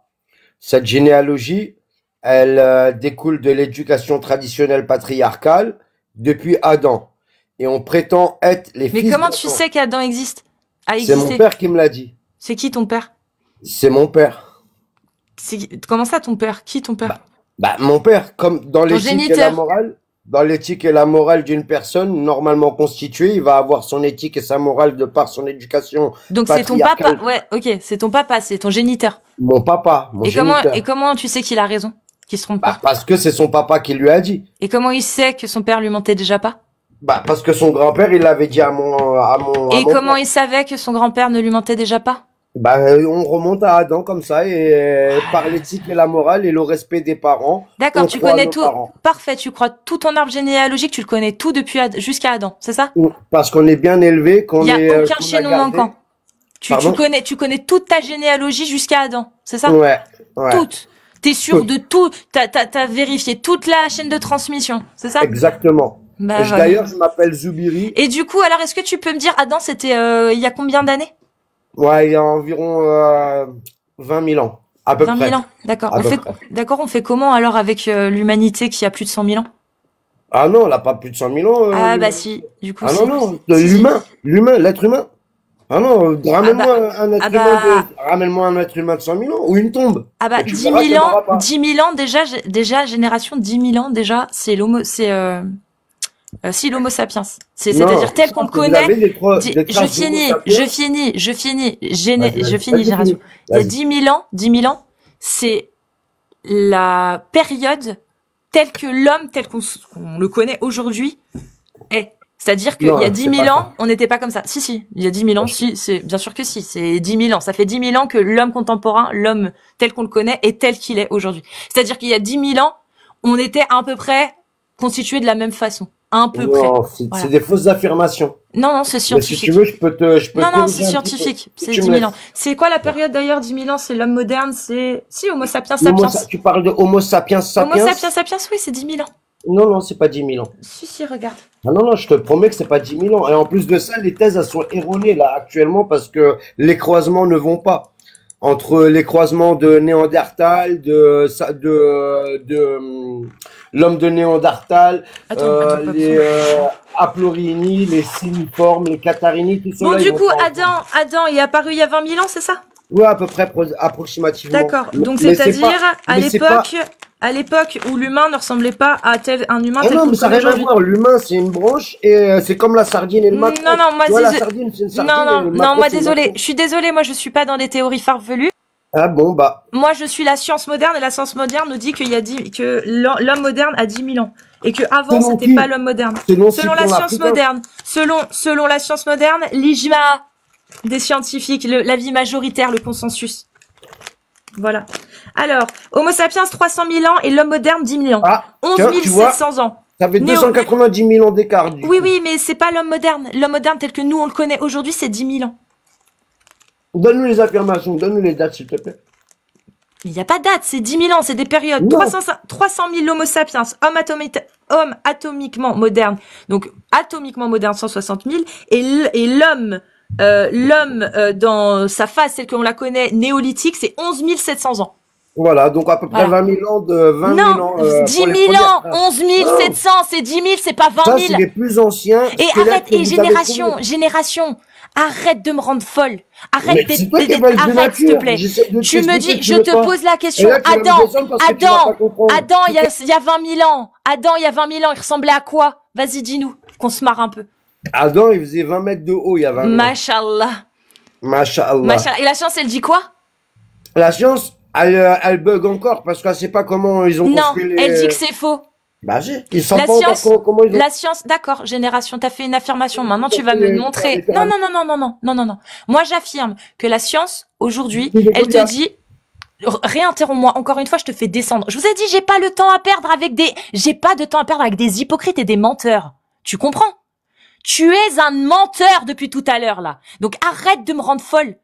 Cette généalogie, elle découle de l'éducation traditionnelle patriarcale depuis Adam. Et on prétend être les fils Mais comment d'Adam. tu sais qu'Adam existe? C'est mon père qui me l'a dit. C'est qui ton père? C'est mon père. Comment ça ton père? Qui ton père? Bah, mon père, comme dans l'éthique et la géniteur. morale, dans l'éthique et la morale d'une personne normalement constituée, il va avoir son éthique et sa morale de par son éducation Donc c'est ton patriarcale. papa, ouais, ok, c'est ton papa, c'est ton géniteur. Mon papa, mon géniteur. Et comment tu sais qu'il a raison? Qu'il se trompe pas? Parce que c'est son papa qui lui a dit. Et comment il sait que son père lui mentait déjà pas? Bah, parce que son grand-père, il l'avait dit à mon Et comment père. il savait que son grand-père ne lui mentait déjà pas? Bah, on remonte à Adam comme ça et par l'éthique et la morale et le respect des parents. D'accord, on tu croit connais nos tout. parents. Parfait, tu crois tout ton arbre généalogique, tu le connais tout depuis jusqu'à Adam, c'est ça? Parce qu'on est bien élevé, Il y a aucun qu'on a chaînon gardé. manquant. Tu Pardon? connais toute ta généalogie jusqu'à Adam, c'est ça? Ouais. Toute. T'es sûr Toute. de tout. T'as vérifié toute la chaîne de transmission, c'est ça? Exactement. Bah, voilà. D'ailleurs, je m'appelle Zoubiri. Et du coup, alors, est-ce que tu peux me dire, Adam, c'était il y a combien d'années? Ouais, il y a environ 20 000 ans, à peu 20 près. 000 ans, d'accord. À peu près. D'accord, on fait comment alors avec l'humanité qui a plus de 100 000 ans? Ah non, elle a pas plus de 100 000 ans. Ah bah si, du coup Ah si. non, Si, si. l'être humain. Ah non, ramène-moi un être ah humain bah- ramène-moi un être humain de 100 000 ans ou une tombe. Ah bah Et tu 10 verras qu'il 000 y en aura ans, pas. 10 000 ans déjà génération 10 000 ans déjà, c'est l'homo sapiens. C'est-à-dire Non, tel qu'on le vous connaît. avez des Je traces d'Homo finis, sapiens. je finis, Vas-y, génération. Il y a vas-y. 10 000 ans, c'est la période telle que l'homme, tel qu'on le connaît aujourd'hui, est. C'est-à-dire qu'il Non, y a 10 c'est 000 pas ans, ça. on n'était pas comme ça. Si, il y a 10 000 ans, si, c'est, bien sûr que si, c'est 10 000 ans. Ça fait 10 000 ans que l'homme contemporain, l'homme tel qu'on le connaît, est tel qu'il est aujourd'hui. C'est-à-dire qu'il y a 10 000 ans, on était à peu près constitués de la même façon. À peu près. Non, Voilà. c'est des fausses affirmations. Non, c'est Mais si scientifique. tu veux, je peux te Non, corriger c'est un petit peu. scientifique. Si C'est tu 10 me 000 ans. laisses. C'est quoi la période d'ailleurs, 10 000 ans? C'est l'homme moderne, c'est... Si, Homo sapiens Tu parles de Homo sapiens Homo sapiens? sapiens, oui, c'est 10 000 ans. Non, c'est pas 10 000 ans. Si, regarde. Ah non, je te promets que c'est pas 10 000 ans. Et en plus de ça, les thèses, elles sont erronées, là, actuellement, parce que les croisements ne vont pas. Entre les croisements de Néandertal, l'homme de Néandertal, Attends, les, Aplorini, les Siniformes, les Catarini, tout ça. Bon, du coup, Adam, il est apparu il y a 20 000 ans, c'est ça? Ouais, à peu près, approximativement. D'accord. Donc, Mais c'est-à-dire, mais c'est pas- à l'époque où l'humain ne ressemblait pas à un humain Ah tel non, qu'on mais ça le n'a connaît rien à aujourd'hui. voir. L'humain, c'est une branche et c'est comme la sardine et le maquereau. Non, moi, Tu vois, la sardine, c'est une sardine. et le non, maquereau, moi, c'est le désolé. maquereau. Je suis désolée, moi, je suis pas dans des théories farfelues. Ah bon, bah. Moi, je suis la science moderne et la science moderne nous dit que l'homme moderne a 10 000 ans. Et que avant, Selon c'était qui? pas l'homme moderne. Selon la science moderne. Selon la science moderne, l'ijma des scientifiques, l'avis majoritaire, le consensus. Voilà. Alors, Homo sapiens 300 000 ans et l'homme moderne 10 000 ans. Ah, 11 tiens, tu vois, 700 ans. ça fait 290 000 ans d'écart. du Oui, coup. oui, mais c'est pas l'homme moderne. L'homme moderne tel que nous on le connaît aujourd'hui, c'est 10 000 ans. Donne-nous les affirmations, donne-nous les dates, s'il te plaît. Il n'y a pas de date, c'est 10 000 ans, c'est des périodes. Non. 300 000 Homo sapiens, homme atomiquement moderne. Donc, atomiquement moderne, 160 000. Et l'homme, dans sa phase, celle qu'on la connaît, néolithique, c'est 11 700 ans. Voilà, donc à peu près Voilà. 20 000 ans de 20 000 ans. Non, 10 pour 000 les premières ans, traces. 11 700, c'est 10 000, c'est pas 20 Ça, 000. c'est les plus anciens. Et squelettes arrête, que et vous avez génération, arrête de me rendre folle. Mais Arrête c'est toi qui es arrête, de s'il te nature. plaît. J'essaie de Tu me t'expliquer, dis, tu je veux te pas. pose la Et question, là, tu vas me descendre parce que tu vas pas comprendre. Adam, il y a 20 000 ans. Adam, il y a 20 000 ans, il ressemblait à quoi? Vas-y, dis-nous, qu'on se marre un peu. Adam, il faisait 20 mètres de haut il y a 20 000 ans. Mashallah. Masha'Allah. Et la science, elle dit quoi? La science, elle bug encore parce qu'elle sait pas comment ils ont Non, construit les... elle dit que c'est faux. Bah si, ils savent La pas science, encore comment ils ont... la science, d'accord, génération, t'as fait une affirmation. Maintenant, tu vas me montrer. Non. Moi, j'affirme que la science, aujourd'hui, elle te dit, réinterromps-moi. Encore une fois, je te fais descendre. Je vous ai dit, j'ai pas de temps à perdre avec des hypocrites et des menteurs. Tu comprends? Tu es un menteur depuis tout à l'heure, là. Donc, arrête de me rendre folle.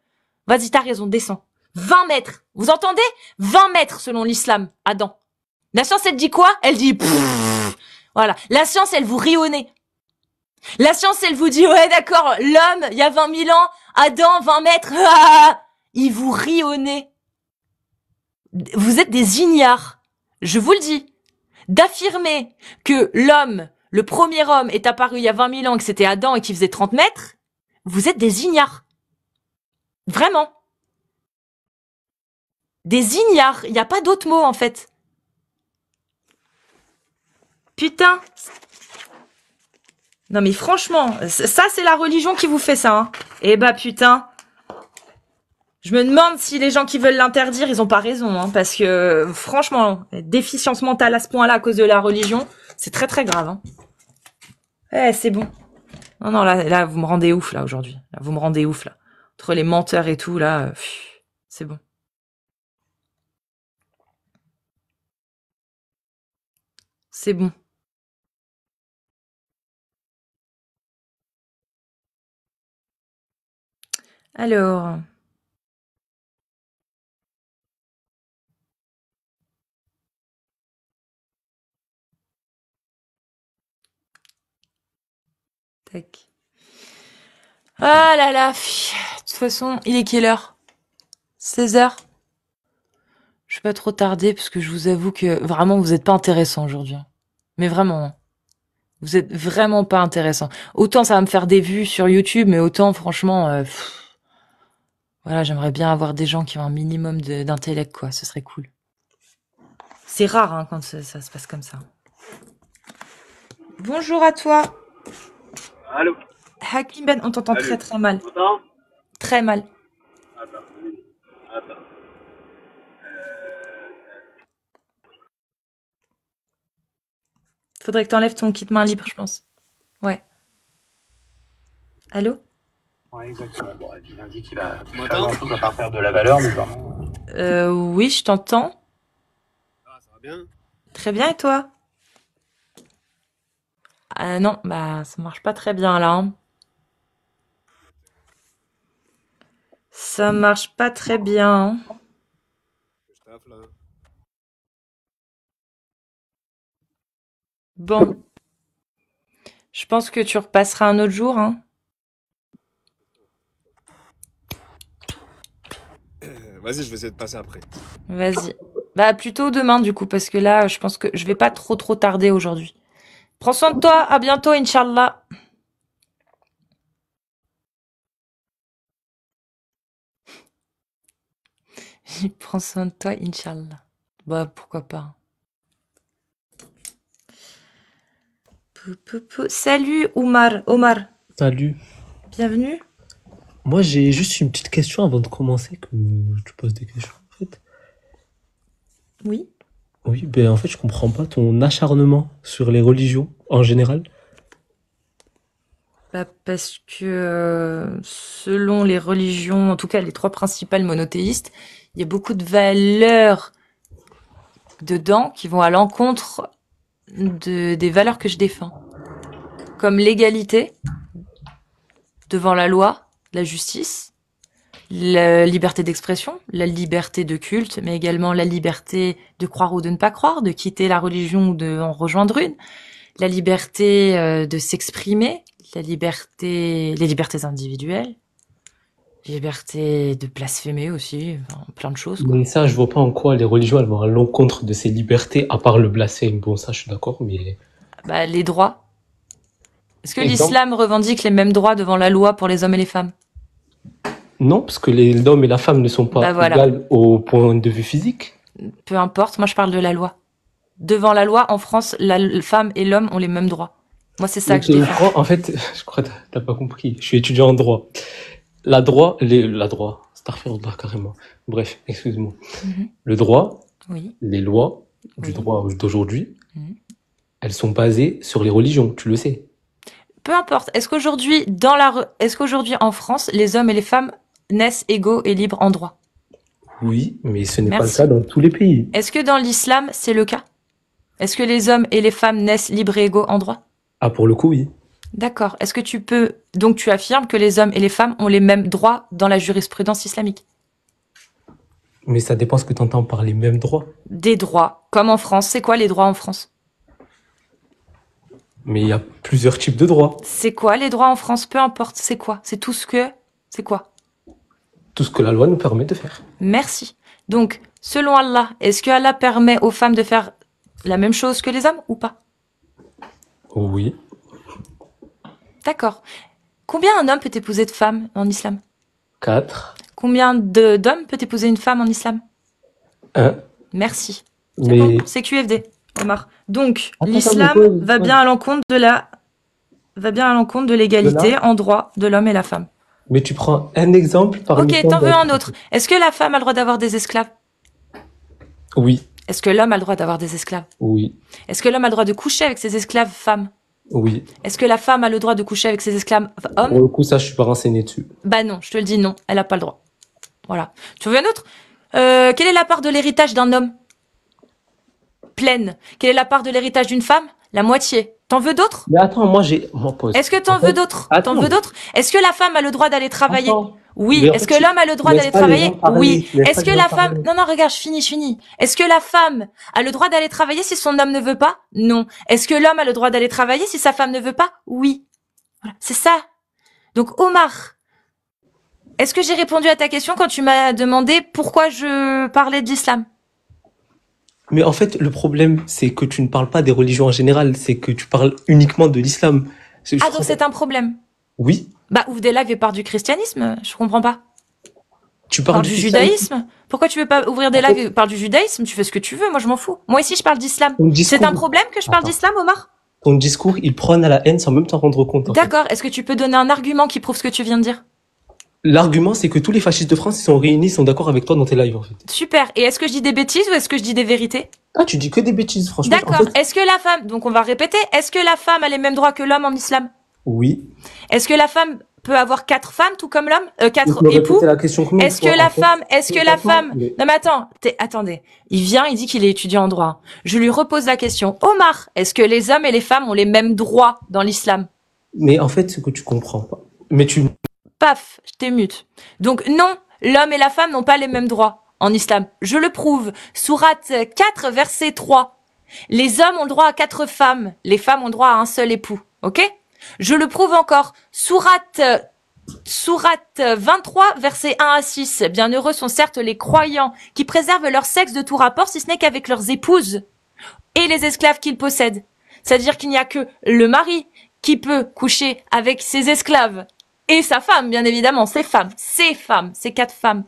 Vas-y, t'as raison, descends. 20 mètres. Vous entendez? 20 mètres selon l'islam, Adam. La science, elle dit quoi? Elle dit pfff. Voilà. La science, elle vous rit au nez. La science, elle vous dit, ouais, d'accord, l'homme, il y a 20 000 ans, Adam, 20 mètres, il vous rit au nez. Vous êtes des ignares. Je vous le dis. D'affirmer que l'homme, le premier homme, est apparu il y a 20 000 ans, que c'était Adam et qu'il faisait 30 mètres, vous êtes des ignares. Vraiment. Des ignares. Il n'y a pas d'autre mot, en fait. Putain. Non mais franchement, ça c'est la religion qui vous fait ça. Hein. Eh bah putain. Je me demande si les gens qui veulent l'interdire, ils ont pas raison. Hein, parce que franchement, déficience mentale à ce point-là à cause de la religion, c'est très très grave. Hein. Eh, c'est bon. Non, là, vous me rendez ouf là aujourd'hui. Là, vous me rendez ouf là. Entre les menteurs et tout, là, c'est bon. C'est bon. Alors. Tac. Ah là là. De toute façon, il est quelle heure? 16h. Je vais pas trop tarder parce que je vous avoue que vraiment vous êtes pas intéressant aujourd'hui. Mais vraiment. Vous êtes vraiment pas intéressant. Autant ça va me faire des vues sur YouTube, mais autant franchement... voilà, j'aimerais bien avoir des gens qui ont un minimum d'intellect, quoi. Ce serait cool. C'est rare hein, quand ça se passe comme ça. Bonjour à toi. Allô. Hakim Ben, on t'entend très très mal. Très mal. Attends. Faudrait que t'enlèves ton kit main libre, je pense. Ouais. Allô? Ouais, exactement. Bon, et puis il indique qu'il a pas grand-chose à part faire de la valeur, mais vraiment... Oui, je t'entends. Ah, ça va bien? Très bien, et toi? Non, bah, ça marche pas très bien, là. Hein. Ça marche pas très bien. Hein. Bon. Je pense que tu repasseras un autre jour, hein. Vas-y, je vais essayer de passer après. Vas-y. Bah, plutôt demain, du coup, parce que là, je pense que je vais pas trop tarder aujourd'hui. Prends soin de toi, à bientôt, Inch'Allah. Prends soin de toi, Inch'Allah. Bah, pourquoi pas. Salut, Omar. Salut. Bienvenue. Moi, j'ai juste une petite question avant de commencer, que tu poses des questions, en fait. Oui. Oui, ben en fait, je comprends pas ton acharnement sur les religions en général. Bah, parce que selon les religions, en tout cas les 3 principales monothéistes, il y a beaucoup de valeurs dedans qui vont à l'encontre des valeurs que je défends. Comme l'égalité devant la loi, la justice, la liberté d'expression, la liberté de culte, mais également la liberté de croire ou de ne pas croire, de quitter la religion ou de en rejoindre une, la liberté de s'exprimer, les libertés individuelles, la liberté de blasphémer aussi, enfin, plein de choses, quoi. Mais ça, je vois pas en quoi les religions elles vont à l'encontre de ces libertés, à part le blasphème. Bon, ça, je suis d'accord, mais Bah, les droits. Est-ce que exemple. l'islam revendique les mêmes droits devant la loi pour les hommes et les femmes? Non, parce que l'homme et la femme ne sont pas Bah voilà. égales au point de vue physique. Peu importe, moi je parle de la loi. Devant la loi, en France, la femme et l'homme ont les mêmes droits. Moi, c'est ça Mais que je t'es au défends. courant, en fait, je crois que t'as pas compris. Je suis étudiant en droit. La droit, Astaghfirullah, carrément. Bref, excuse-moi. Mhm. Le droit, Oui. les lois du Oui. droit d'aujourd'hui, Mhm. elles sont basées sur les religions, tu le sais. Peu importe. Est-ce qu'aujourd'hui, en France, les hommes et les femmes naissent égaux et libres en droit? Oui, mais ce n'est pas le Merci. cas dans tous les pays. Est-ce que dans l'islam, c'est le cas? Est-ce que les hommes et les femmes naissent libres et égaux en droit? Ah, pour le coup, oui. D'accord. Est-ce que donc tu affirmes que les hommes et les femmes ont les mêmes droits dans la jurisprudence islamique? Mais ça dépend ce que tu entends par les mêmes droits. Des droits, comme en France. C'est quoi les droits en France? Mais il y a plusieurs types de droits. C'est quoi les droits en France? Peu importe. C'est quoi? C'est quoi? Tout ce que la loi nous permet de faire. Merci. Donc, selon Allah, est-ce que Allah permet aux femmes de faire la même chose que les hommes ou pas? Oui. D'accord. Combien un homme peut épouser de femmes en islam? 4. Combien d'hommes peut épouser une femme en islam? 1. Merci. C'est Mais bon, c'est QFD, Omar. Donc, Attends, l'islam mais pause, va pause. bien à l'encontre de l'égalité en droit de l'homme et la femme. Mais tu prends un exemple parmi Ok, tant t'en veux d'autres. un autre. Est-ce que la femme a le droit d'avoir des esclaves? Oui. Est-ce que l'homme a le droit d'avoir des esclaves? Oui. Est-ce que l'homme a le droit de coucher avec ses esclaves femmes? Oui. Est-ce que la femme a le droit de coucher avec ses esclaves Pour hommes? le coup, ça, je suis pas renseigné dessus. Bah non, je te le dis non, elle a pas le droit. Voilà. Tu veux un autre? Quelle est la part de l'héritage d'un homme? Pleine. Quelle est la part de l'héritage d'une femme? La moitié. T'en veux d'autres? Mais attends, moi, pause. Est-ce que t'en En fait, veux d'autres? attends. T'en veux d'autres? Est-ce que la femme a le droit d'aller travailler? Attends. Oui. Mais en Est-ce fait, que l'homme a le droit laisse d'aller pas les travailler? gens parler, Oui. laisse Est-ce pas que les la gens femme... parler. Non, non, regarde, je finis. Est-ce que la femme a le droit d'aller travailler si son homme ne veut pas? Non. Est-ce que l'homme a le droit d'aller travailler si sa femme ne veut pas? Oui. Voilà. C'est ça. Donc, Omar, est-ce que j'ai répondu à ta question quand tu m'as demandé pourquoi je parlais de l'islam? Mais en fait, le problème, c'est que tu ne parles pas des religions en général, c'est que tu parles uniquement de l'islam. Ah, donc c'est un problème. Oui. Bah, ouvre des lives et parle du christianisme, je comprends pas. Tu parles Parle du judaïsme. Pourquoi tu veux pas ouvrir des En lives fait- et parle du judaïsme? Tu fais ce que tu veux, moi je m'en fous. Moi ici je parle d'islam. Ton discours- C'est un problème que je parle Attends. d'islam, Omar? Ton discours, il prône à la haine sans même t'en rendre compte. en fait. D'accord, est-ce que tu peux donner un argument qui prouve ce que tu viens de dire? L'argument, c'est que tous les fascistes de France, ils sont réunis, ils sont d'accord avec toi dans tes lives, en fait. Super. Et est-ce que je dis des bêtises ou est-ce que je dis des vérités? Ah, tu dis que des bêtises, franchement. En D'accord. fait, Est-ce que la femme, donc on va répéter, est-ce que la femme a les mêmes droits que l'homme en islam? oui. Est-ce que la femme peut avoir 4 femmes tout comme l'homme? 4 Donc, me époux? répéter la question combien de Est-ce que fois, la en fait femme, Attends, mais- non mais attends, attendez. Il vient, il dit qu'il est étudiant en droit. Je lui repose la question. Omar, est-ce que les hommes et les femmes ont les mêmes droits dans l'islam? Mais en fait, ce que tu comprends pas. Mais tu. Paf, je t'émute. Donc non, l'homme et la femme n'ont pas les mêmes droits en islam. Je le prouve. Sourate 4, verset 3. Les hommes ont le droit à 4 femmes. Les femmes ont le droit à un seul époux. Ok? Je le prouve encore. Sourate 23, versets 1 à 6. Bienheureux sont certes les croyants qui préservent leur sexe de tout rapport, si ce n'est qu'avec leurs épouses et les esclaves qu'ils possèdent. C'est-à-dire qu'il n'y a que le mari qui peut coucher avec ses esclaves. Et sa femme, bien évidemment, ses femmes, ces 4 femmes.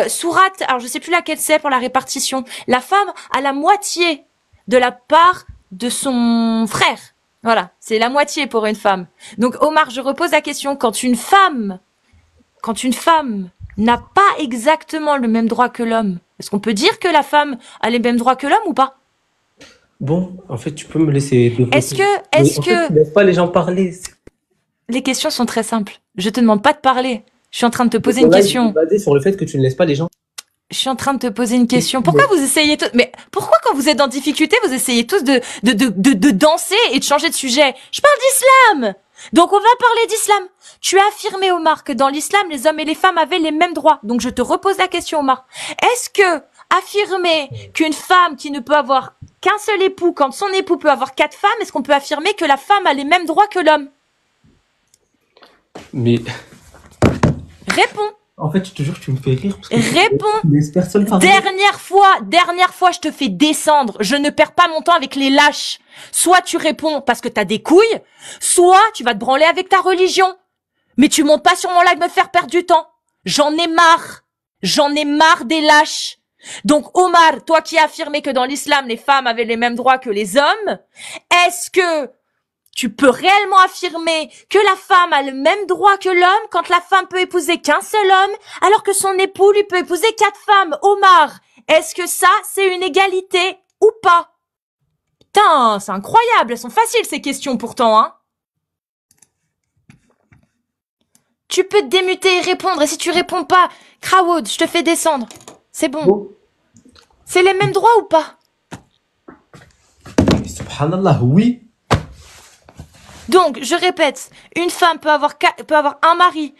Sourate, alors je sais plus laquelle c'est pour la répartition. La femme a la moitié de la part de son frère. Voilà, c'est la moitié pour une femme. Donc Omar, je repose la question, quand une femme n'a pas exactement le même droit que l'homme, est-ce qu'on peut dire que la femme a les mêmes droits que l'homme ou pas? Bon, en fait, tu peux me laisser développer. Est-ce que Mais en fait, tu laisses pas les gens parler. les questions sont très simples. Je te demande pas de parler. Je suis en train de te poser Là, une il est question. basé sur le fait que tu ne laisses pas les gens. Je suis en train de te poser une question. Pourquoi vous essayez tous, mais pourquoi quand vous êtes en difficulté, vous essayez tous de danser et de changer de sujet? Je parle d'islam! Donc on va parler d'islam. Tu as affirmé, Omar, que dans l'islam, les hommes et les femmes avaient les mêmes droits. Donc je te repose la question, Omar. Est-ce que affirmer qu'une femme qui ne peut avoir qu'un seul époux, quand son époux peut avoir 4 femmes, est-ce qu'on peut affirmer que la femme a les mêmes droits que l'homme? Mais Réponds. en fait, je te jure, tu me fais rire. Parce que Réponds. tu laisses personne parler. Dernière fois, je te fais descendre. Je ne perds pas mon temps avec les lâches. Soit tu réponds parce que t'as des couilles, soit tu vas te branler avec ta religion. Mais tu montes pas sur mon live me faire perdre du temps. J'en ai marre. J'en ai marre des lâches. Donc Omar, toi qui as affirmé que dans l'islam, les femmes avaient les mêmes droits que les hommes, est-ce que tu peux réellement affirmer que la femme a le même droit que l'homme quand la femme peut épouser qu'un seul homme, alors que son époux lui peut épouser 4 femmes? Omar, est-ce que ça, c'est une égalité ou pas? Putain, c'est incroyable, elles sont faciles ces questions pourtant, hein. Tu peux te démuter et répondre, et si tu réponds pas, Krawood, je te fais descendre. C'est bon. C'est les mêmes droits ou pas? Subhanallah, oui. Donc, je répète, une femme peut avoir un mari,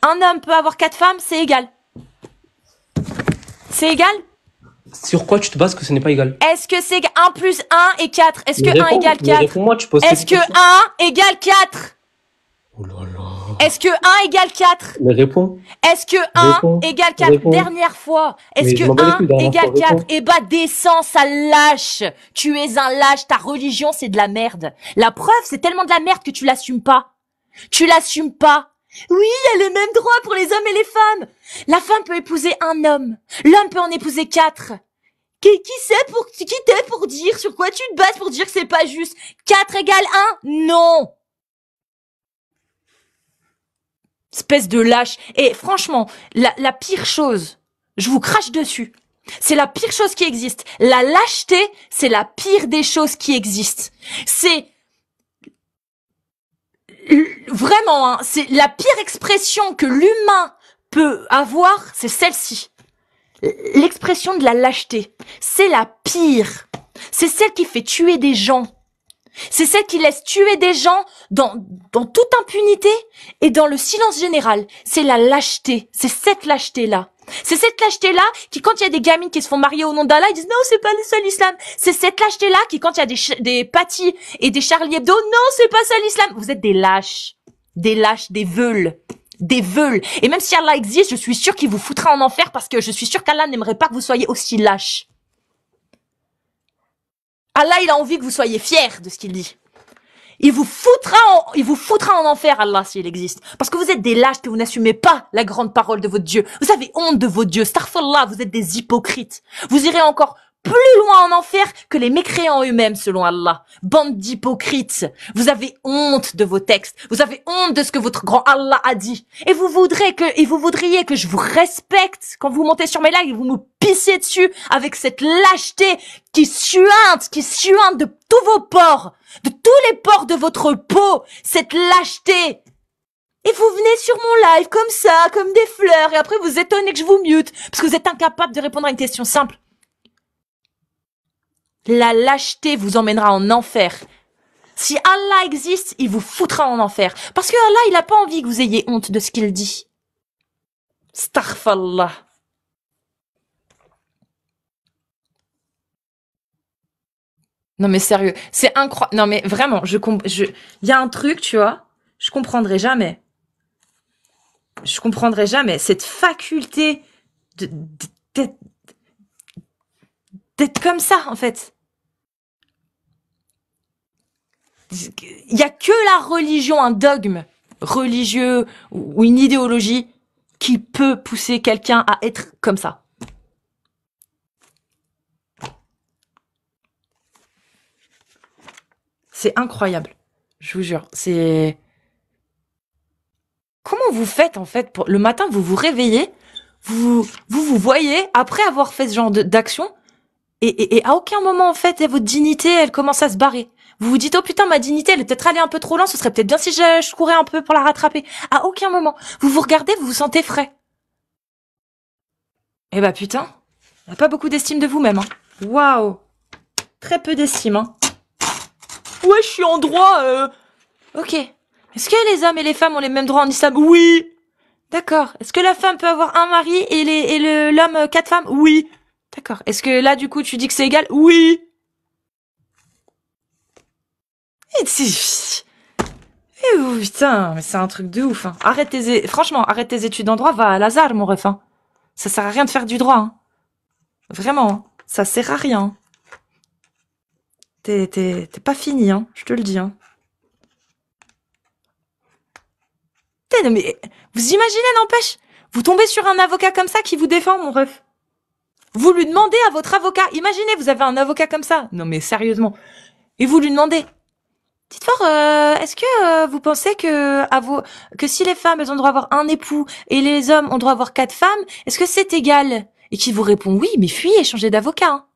un homme peut avoir 4 femmes, c'est égal. C'est égal? Sur quoi tu te bases que ce n'est pas égal? Est-ce que c'est 1 plus 1 et 4? Est-ce que 1 égale 4? Réponds-moi, tu poses Est-ce que 1 égale 4? Oh là là. Est-ce que 1 égale 4? Mais réponds. Est-ce que 1 Réponds. égale 4? Réponds. Dernière fois. Est-ce Mais que je m'en bats les couilles, 1 dernière égale fois, 4? réponds. Eh bah, descends, sale lâche. Tu es un lâche. Ta religion, c'est de la merde. La preuve, c'est tellement de la merde que tu l'assumes pas. Tu l'assumes pas. Oui, il y a les mêmes droits pour les hommes et les femmes. La femme peut épouser un homme. L'homme peut en épouser 4. Qui t'es pour dire sur quoi tu te bases pour dire que c'est pas juste? 4 égale 1? Non. Espèce de lâche. Et franchement, la pire chose, je vous crache dessus. C'est la pire chose qui existe. La lâcheté, c'est la pire des choses qui existent. C'est vraiment, hein, c'est la pire expression que l'humain peut avoir, c'est celle-ci. L'expression de la lâcheté, c'est la pire. C'est celle qui fait tuer des gens. C'est celle qui laisse tuer des gens dans toute impunité et dans le silence général. C'est la lâcheté. C'est cette lâcheté-là. C'est cette lâcheté-là qui, quand il y a des gamines qui se font marier au nom d'Allah, ils disent non, c'est pas ça l'islam. C'est cette lâcheté-là qui, quand il y a des Paty et des Charlie Hebdo, non, c'est pas ça l'islam. Vous êtes des lâches. Des lâches, des veules. Des veules. Et même si Allah existe, je suis sûre qu'il vous foutra en enfer parce que je suis sûre qu'Allah n'aimerait pas que vous soyez aussi lâches. Allah, il a envie que vous soyez fiers de ce qu'il dit. Il vous foutra en enfer, Allah, s'il existe. Parce que vous êtes des lâches, que vous n'assumez pas la grande parole de votre Dieu. Vous avez honte de votre Dieu. Astaghfirullah, vous êtes des hypocrites. Vous irez encore plus loin en enfer que les mécréants eux-mêmes, selon Allah. Bande d'hypocrites. Vous avez honte de vos textes. Vous avez honte de ce que votre grand Allah a dit. Et vous voudriez que je vous respecte quand vous montez sur mes lives et vous me pissez dessus avec cette lâcheté qui suinte de tous vos pores, de tous les pores de votre peau, cette lâcheté. Et vous venez sur mon live comme ça, comme des fleurs, et après vous étonnez que je vous mute, parce que vous êtes incapable de répondre à une question simple. La lâcheté vous emmènera en enfer. Si Allah existe, il vous foutra en enfer. Parce que Allah, il a pas envie que vous ayez honte de ce qu'il dit. Astaghfirullah. Non mais sérieux, c'est incroyable. Non mais vraiment, il y a un truc, tu vois, je comprendrai jamais. Je comprendrai jamais cette faculté d'être comme ça, en fait. Il y a que la religion, un dogme religieux ou une idéologie qui peut pousser quelqu'un à être comme ça. C'est incroyable. Je vous jure, c'est... Comment vous faites, en fait, pour... Le matin, vous vous réveillez, vous voyez, après avoir fait ce genre d'action, et à aucun moment, en fait, votre dignité, elle commence à se barrer. Vous vous dites, oh putain, ma dignité, elle est peut-être allée un peu trop loin, ce serait peut-être bien si je courais un peu pour la rattraper. À aucun moment. Vous vous regardez, vous vous sentez frais. Eh bah putain, y a pas beaucoup d'estime de vous-même, hein. Waouh. Très peu d'estime, hein. Ouais, je suis en droit, Ok. Est-ce que les hommes et les femmes ont les mêmes droits en islam? Oui. D'accord. Est-ce que la femme peut avoir un mari et l'homme 4 femmes? Oui. D'accord. Est-ce que là, du coup, tu dis que c'est égal? Oui. Oh, putain, mais c'est un truc de ouf, hein. Franchement, arrête tes études en droit, va à Lazare, mon ref, hein. Ça sert à rien de faire du droit, hein. Vraiment, hein. Ça sert à rien. T'es pas fini, hein. Je te le dis, hein. Non, mais vous imaginez, n'empêche, vous tombez sur un avocat comme ça qui vous défend, mon ref. Vous lui demandez à votre avocat, imaginez, vous avez un avocat comme ça. Non, mais sérieusement. Et vous lui demandez, dites voir, est-ce que vous pensez que si les femmes elles ont le droit d'avoir un époux et les hommes ont le droit d'avoir 4 femmes, est-ce que c'est égal? Et qui vous répond oui, mais fuyez, changez d'avocat. Hein.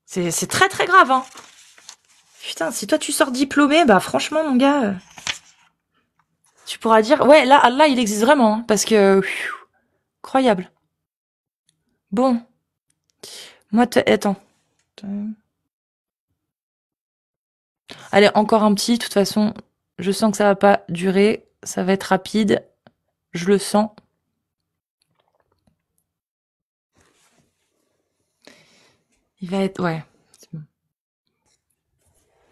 C'est très très grave. Hein. Putain, si toi tu sors diplômé, bah franchement mon gars, tu pourras dire ouais là Allah il existe vraiment, hein, parce que incroyable. Bon, moi attends. Allez, encore un petit, de toute façon, je sens que ça va pas durer, ça va être rapide, je le sens. Il va être, ouais. Bon.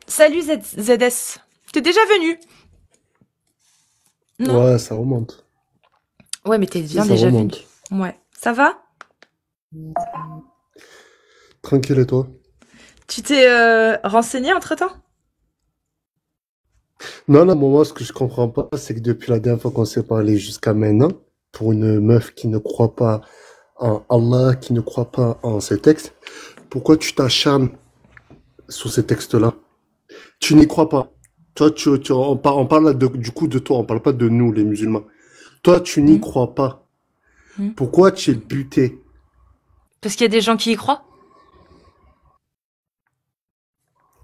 Salut ZS, t'es déjà venu? Non. Ouais, ça remonte. Ouais, mais t'es bien déjà venu. Ouais, ça va? Tranquille et toi? Tu t'es renseigné entre-temps? Non, moi, ce que je comprends pas, c'est que depuis la dernière fois qu'on s'est parlé jusqu'à maintenant, pour une meuf qui ne croit pas en Allah, qui ne croit pas en ces textes, pourquoi tu t'acharnes sur ces textes-là? Tu n'y crois pas. Toi, on parle là du coup de toi, on parle pas de nous, les musulmans. Toi, tu n'y crois pas. Pourquoi tu es buté? Parce qu'il y a des gens qui y croient.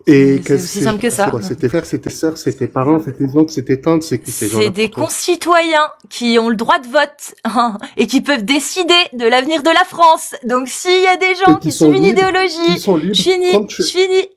Et c'est aussi simple que ça. C'est tes frères, c'est tes sœurs, c'est tes parents, c'est tes oncles, c'est tes tantes, c'est qui ces gens-là? C'est des concitoyens qui ont le droit de vote hein, et qui peuvent décider de l'avenir de la France. Donc s'il y a des gens qui suivent une idéologie, je finis.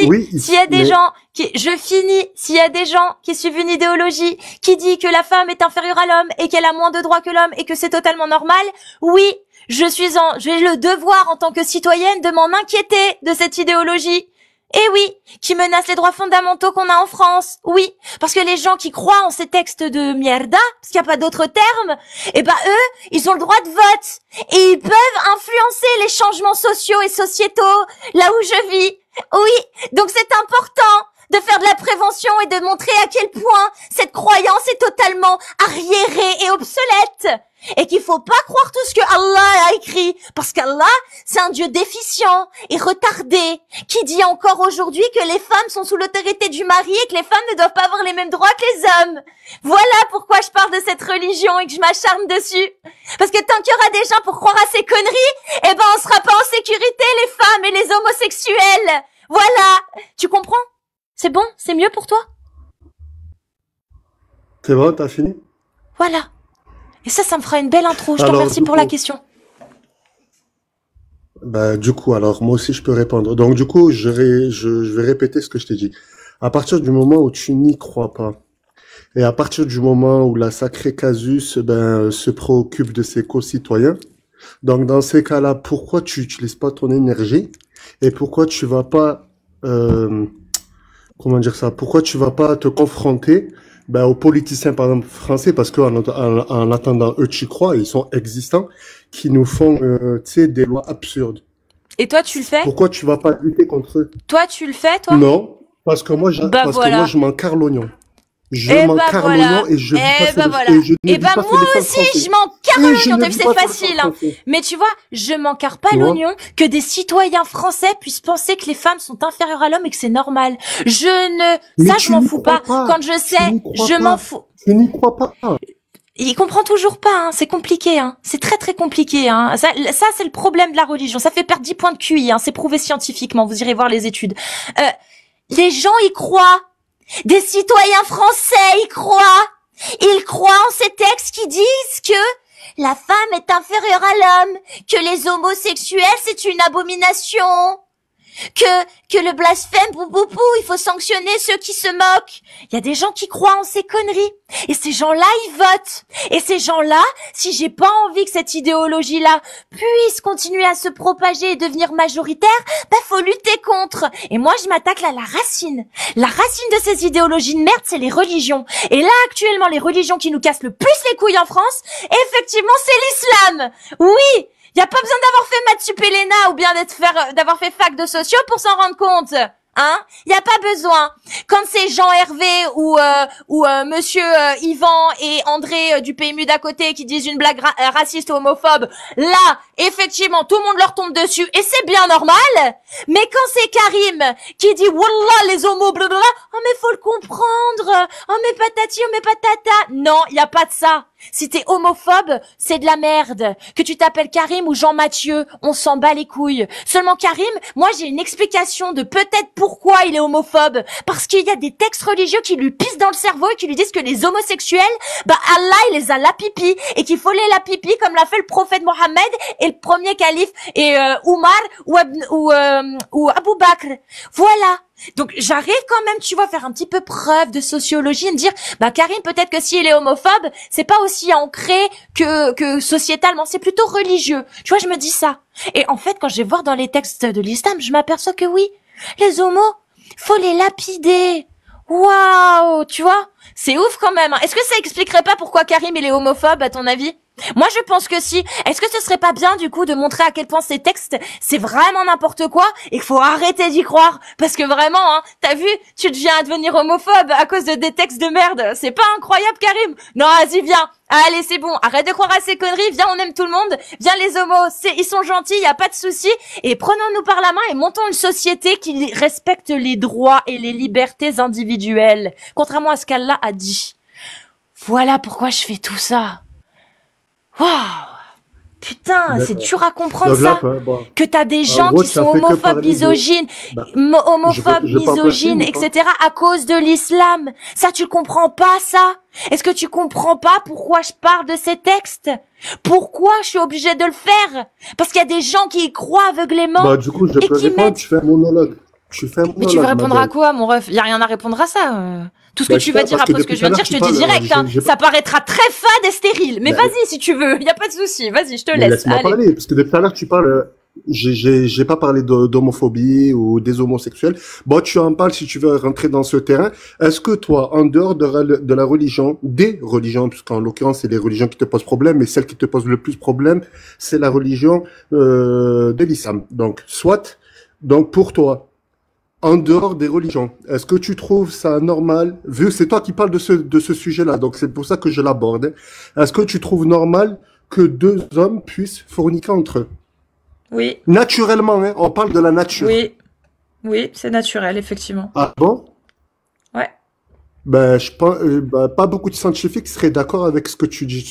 Oui, s'il y a des gens s'il y a des gens qui suivent une idéologie qui dit que la femme est inférieure à l'homme et qu'elle a moins de droits que l'homme et que c'est totalement normal, oui, j'ai le devoir en tant que citoyenne de m'en inquiéter de cette idéologie. Eh oui, qui menace les droits fondamentaux qu'on a en France. Oui, parce que les gens qui croient en ces textes de mierda, parce qu'il n'y a pas d'autre terme, eh ben eux, ils ont le droit de vote. Et ils peuvent influencer les changements sociaux et sociétaux là où je vis. Oui, donc c'est important de faire de la prévention et de montrer à quel point cette croyance est totalement arriérée et obsolète. Et qu'il faut pas croire tout ce que Allah a écrit, parce qu'Allah, c'est un Dieu déficient et retardé, qui dit encore aujourd'hui que les femmes sont sous l'autorité du mari et que les femmes ne doivent pas avoir les mêmes droits que les hommes. Voilà pourquoi je parle de cette religion et que je m'acharne dessus. Parce que tant qu'il y aura des gens pour croire à ces conneries, eh ben on sera pas en sécurité, les femmes et les homosexuels. Voilà. Tu comprends? C'est bon? C'est mieux pour toi? C'est bon, t'as fini? Voilà. Et ça me fera une belle intro. Je te remercie pour la question. Bah, du coup, alors, moi aussi, je peux répondre. Donc, du coup, je vais répéter ce que je t'ai dit. À partir du moment où tu n'y crois pas, et à partir du moment où la sacrée casus, se préoccupe de ses concitoyens, donc, dans ces cas-là, pourquoi tu n'utilises pas ton énergie? Et pourquoi tu vas pas, pourquoi tu vas pas te confronter aux politiciens, par exemple, français, parce qu'en attendant, eux, tu crois, ils sont existants, qui nous font, des lois absurdes. Et toi, tu le fais? Pourquoi tu vas pas lutter contre eux? Toi, tu le fais, toi? Non. Parce que moi, Bah parce que moi, voilà. je m'encarre l'oignon. Je Et bah m'encarre voilà. l'oignon et je vis pas Et fait bah de, voilà. et je ne Et vis bah pas fait moi de fan aussi, français. je m'encarre Et je l'oignon. ne T'as vu, vis c'est pas fait de fan facile, hein. français. Mais tu vois, je m'encarre pas Tu vois? l'oignon que des citoyens français puissent penser que les femmes sont inférieures à l'homme et que c'est normal. Je ne, Mais ça, je tu m'en n'y fous crois pas. pas. Quand je Tu sais, n'y crois je m'en pas. fous. Tu n'y crois pas. Il comprend toujours pas, hein. C'est compliqué, hein. C'est très très compliqué, hein. Ça c'est le problème de la religion. Ça fait perdre 10 points de QI, hein. C'est prouvé scientifiquement. Vous irez voir les études. Les gens y croient. Des citoyens français y croient. Ils croient en ces textes qui disent que la femme est inférieure à l'homme, que les homosexuels c'est une abomination, que le blasphème, boubou, il faut sanctionner ceux qui se moquent. Il y a des gens qui croient en ces conneries. Et ces gens-là, ils votent. Et ces gens-là, si j'ai pas envie que cette idéologie-là puisse continuer à se propager et devenir majoritaire, bah faut lutter contre. Et moi, je m'attaque là à la racine. La racine de ces idéologies de merde, c'est les religions. Et là, actuellement, les religions qui nous cassent le plus les couilles en France, effectivement, c'est l'islam. Oui. Y a pas besoin d'avoir fait maths sup Elena ou bien d'avoir fait fac de sociaux pour s'en rendre compte. Hein? Y a pas besoin. Quand c'est Jean Hervé ou monsieur Yvan et André du PMU d'à côté qui disent une blague raciste ou homophobe, là, effectivement, tout le monde leur tombe dessus et c'est bien normal. Mais quand c'est Karim qui dit wallah les homos blablabla, oh mais faut le comprendre. Oh mais patati, oh mais patata. Non, y a pas de ça. Si t'es homophobe, c'est de la merde. Que tu t'appelles Karim ou Jean-Mathieu, on s'en bat les couilles. Seulement Karim, moi j'ai une explication de peut-être pourquoi il est homophobe. Parce qu'il y a des textes religieux qui lui pissent dans le cerveau et qui lui disent que les homosexuels, bah Allah il les a la pipi et qu'il faut les la pipi comme l'a fait le prophète Mohammed et le premier calife et Oumar ou Abu Bakr. Voilà. Donc j'arrive quand même, tu vois, faire un petit peu preuve de sociologie et me dire, bah Karim, peut-être que s'il est homophobe, c'est pas aussi ancré que sociétalement, c'est plutôt religieux. Tu vois, je me dis ça. Et en fait, quand je vais voir dans les textes de l'islam, je m'aperçois que oui, les homos, faut les lapider. Waouh, tu vois, c'est ouf quand même. Est-ce que ça expliquerait pas pourquoi Karim il est homophobe à ton avis? Moi je pense que si. Est-ce que ce serait pas bien du coup de montrer à quel point ces textes c'est vraiment n'importe quoi et qu'il faut arrêter d'y croire parce que vraiment hein, t'as vu, tu deviens à devenir homophobe à cause de des textes de merde. C'est pas incroyable Karim? Non, vas-y viens. Allez, c'est bon, arrête de croire à ces conneries, viens, on aime tout le monde. Viens les homos, ils sont gentils, y a pas de souci et prenons-nous par la main et montons une société qui respecte les droits et les libertés individuelles, contrairement à ce qu'Allah a dit. Voilà pourquoi je fais tout ça. Waouh! Putain, c'est dur à comprendre ça. Que t'as des gens qui sont homophobes, misogynes, misogynes, etc. à cause de l'islam. Ça, tu comprends pas ça? Est-ce que tu comprends pas pourquoi je parle de ces textes? Pourquoi je suis obligée de le faire? Parce qu'il y a des gens qui y croient aveuglément. Bah, du coup, je peux répondre, tu fais un monologue. Mais tu veux répondre à quoi, mon ref? Y a rien à répondre à ça. Tout ce que tu vas dire après ce que je viens de dire, je te dis direct, hein. Ça paraîtra très fade et stérile. Mais vas-y, si tu veux. Y a pas de souci. Vas-y, je te laisse. Laisse-moi parler, parce que depuis tout à l'heure, tu parles, j'ai pas parlé d'homophobie ou des homosexuels. Bon, tu en parles si tu veux rentrer dans ce terrain. Est-ce que toi, en dehors de la religion, des religions, puisqu'en l'occurrence, c'est les religions qui te posent problème, mais celle qui te pose le plus problème, c'est la religion, de l'islam. Donc, donc pour toi, en dehors des religions, est-ce que tu trouves ça normal, vu c'est toi qui parles de ce sujet-là, donc c'est pour ça que je l'aborde. Est-ce que tu trouves normal que deux hommes puissent forniquer entre eux? Oui. Naturellement, hein, on parle de la nature. Oui, c'est naturel, effectivement. Ah bon? Ouais. Ben, je pense, pas beaucoup de scientifiques seraient d'accord avec ce que tu dis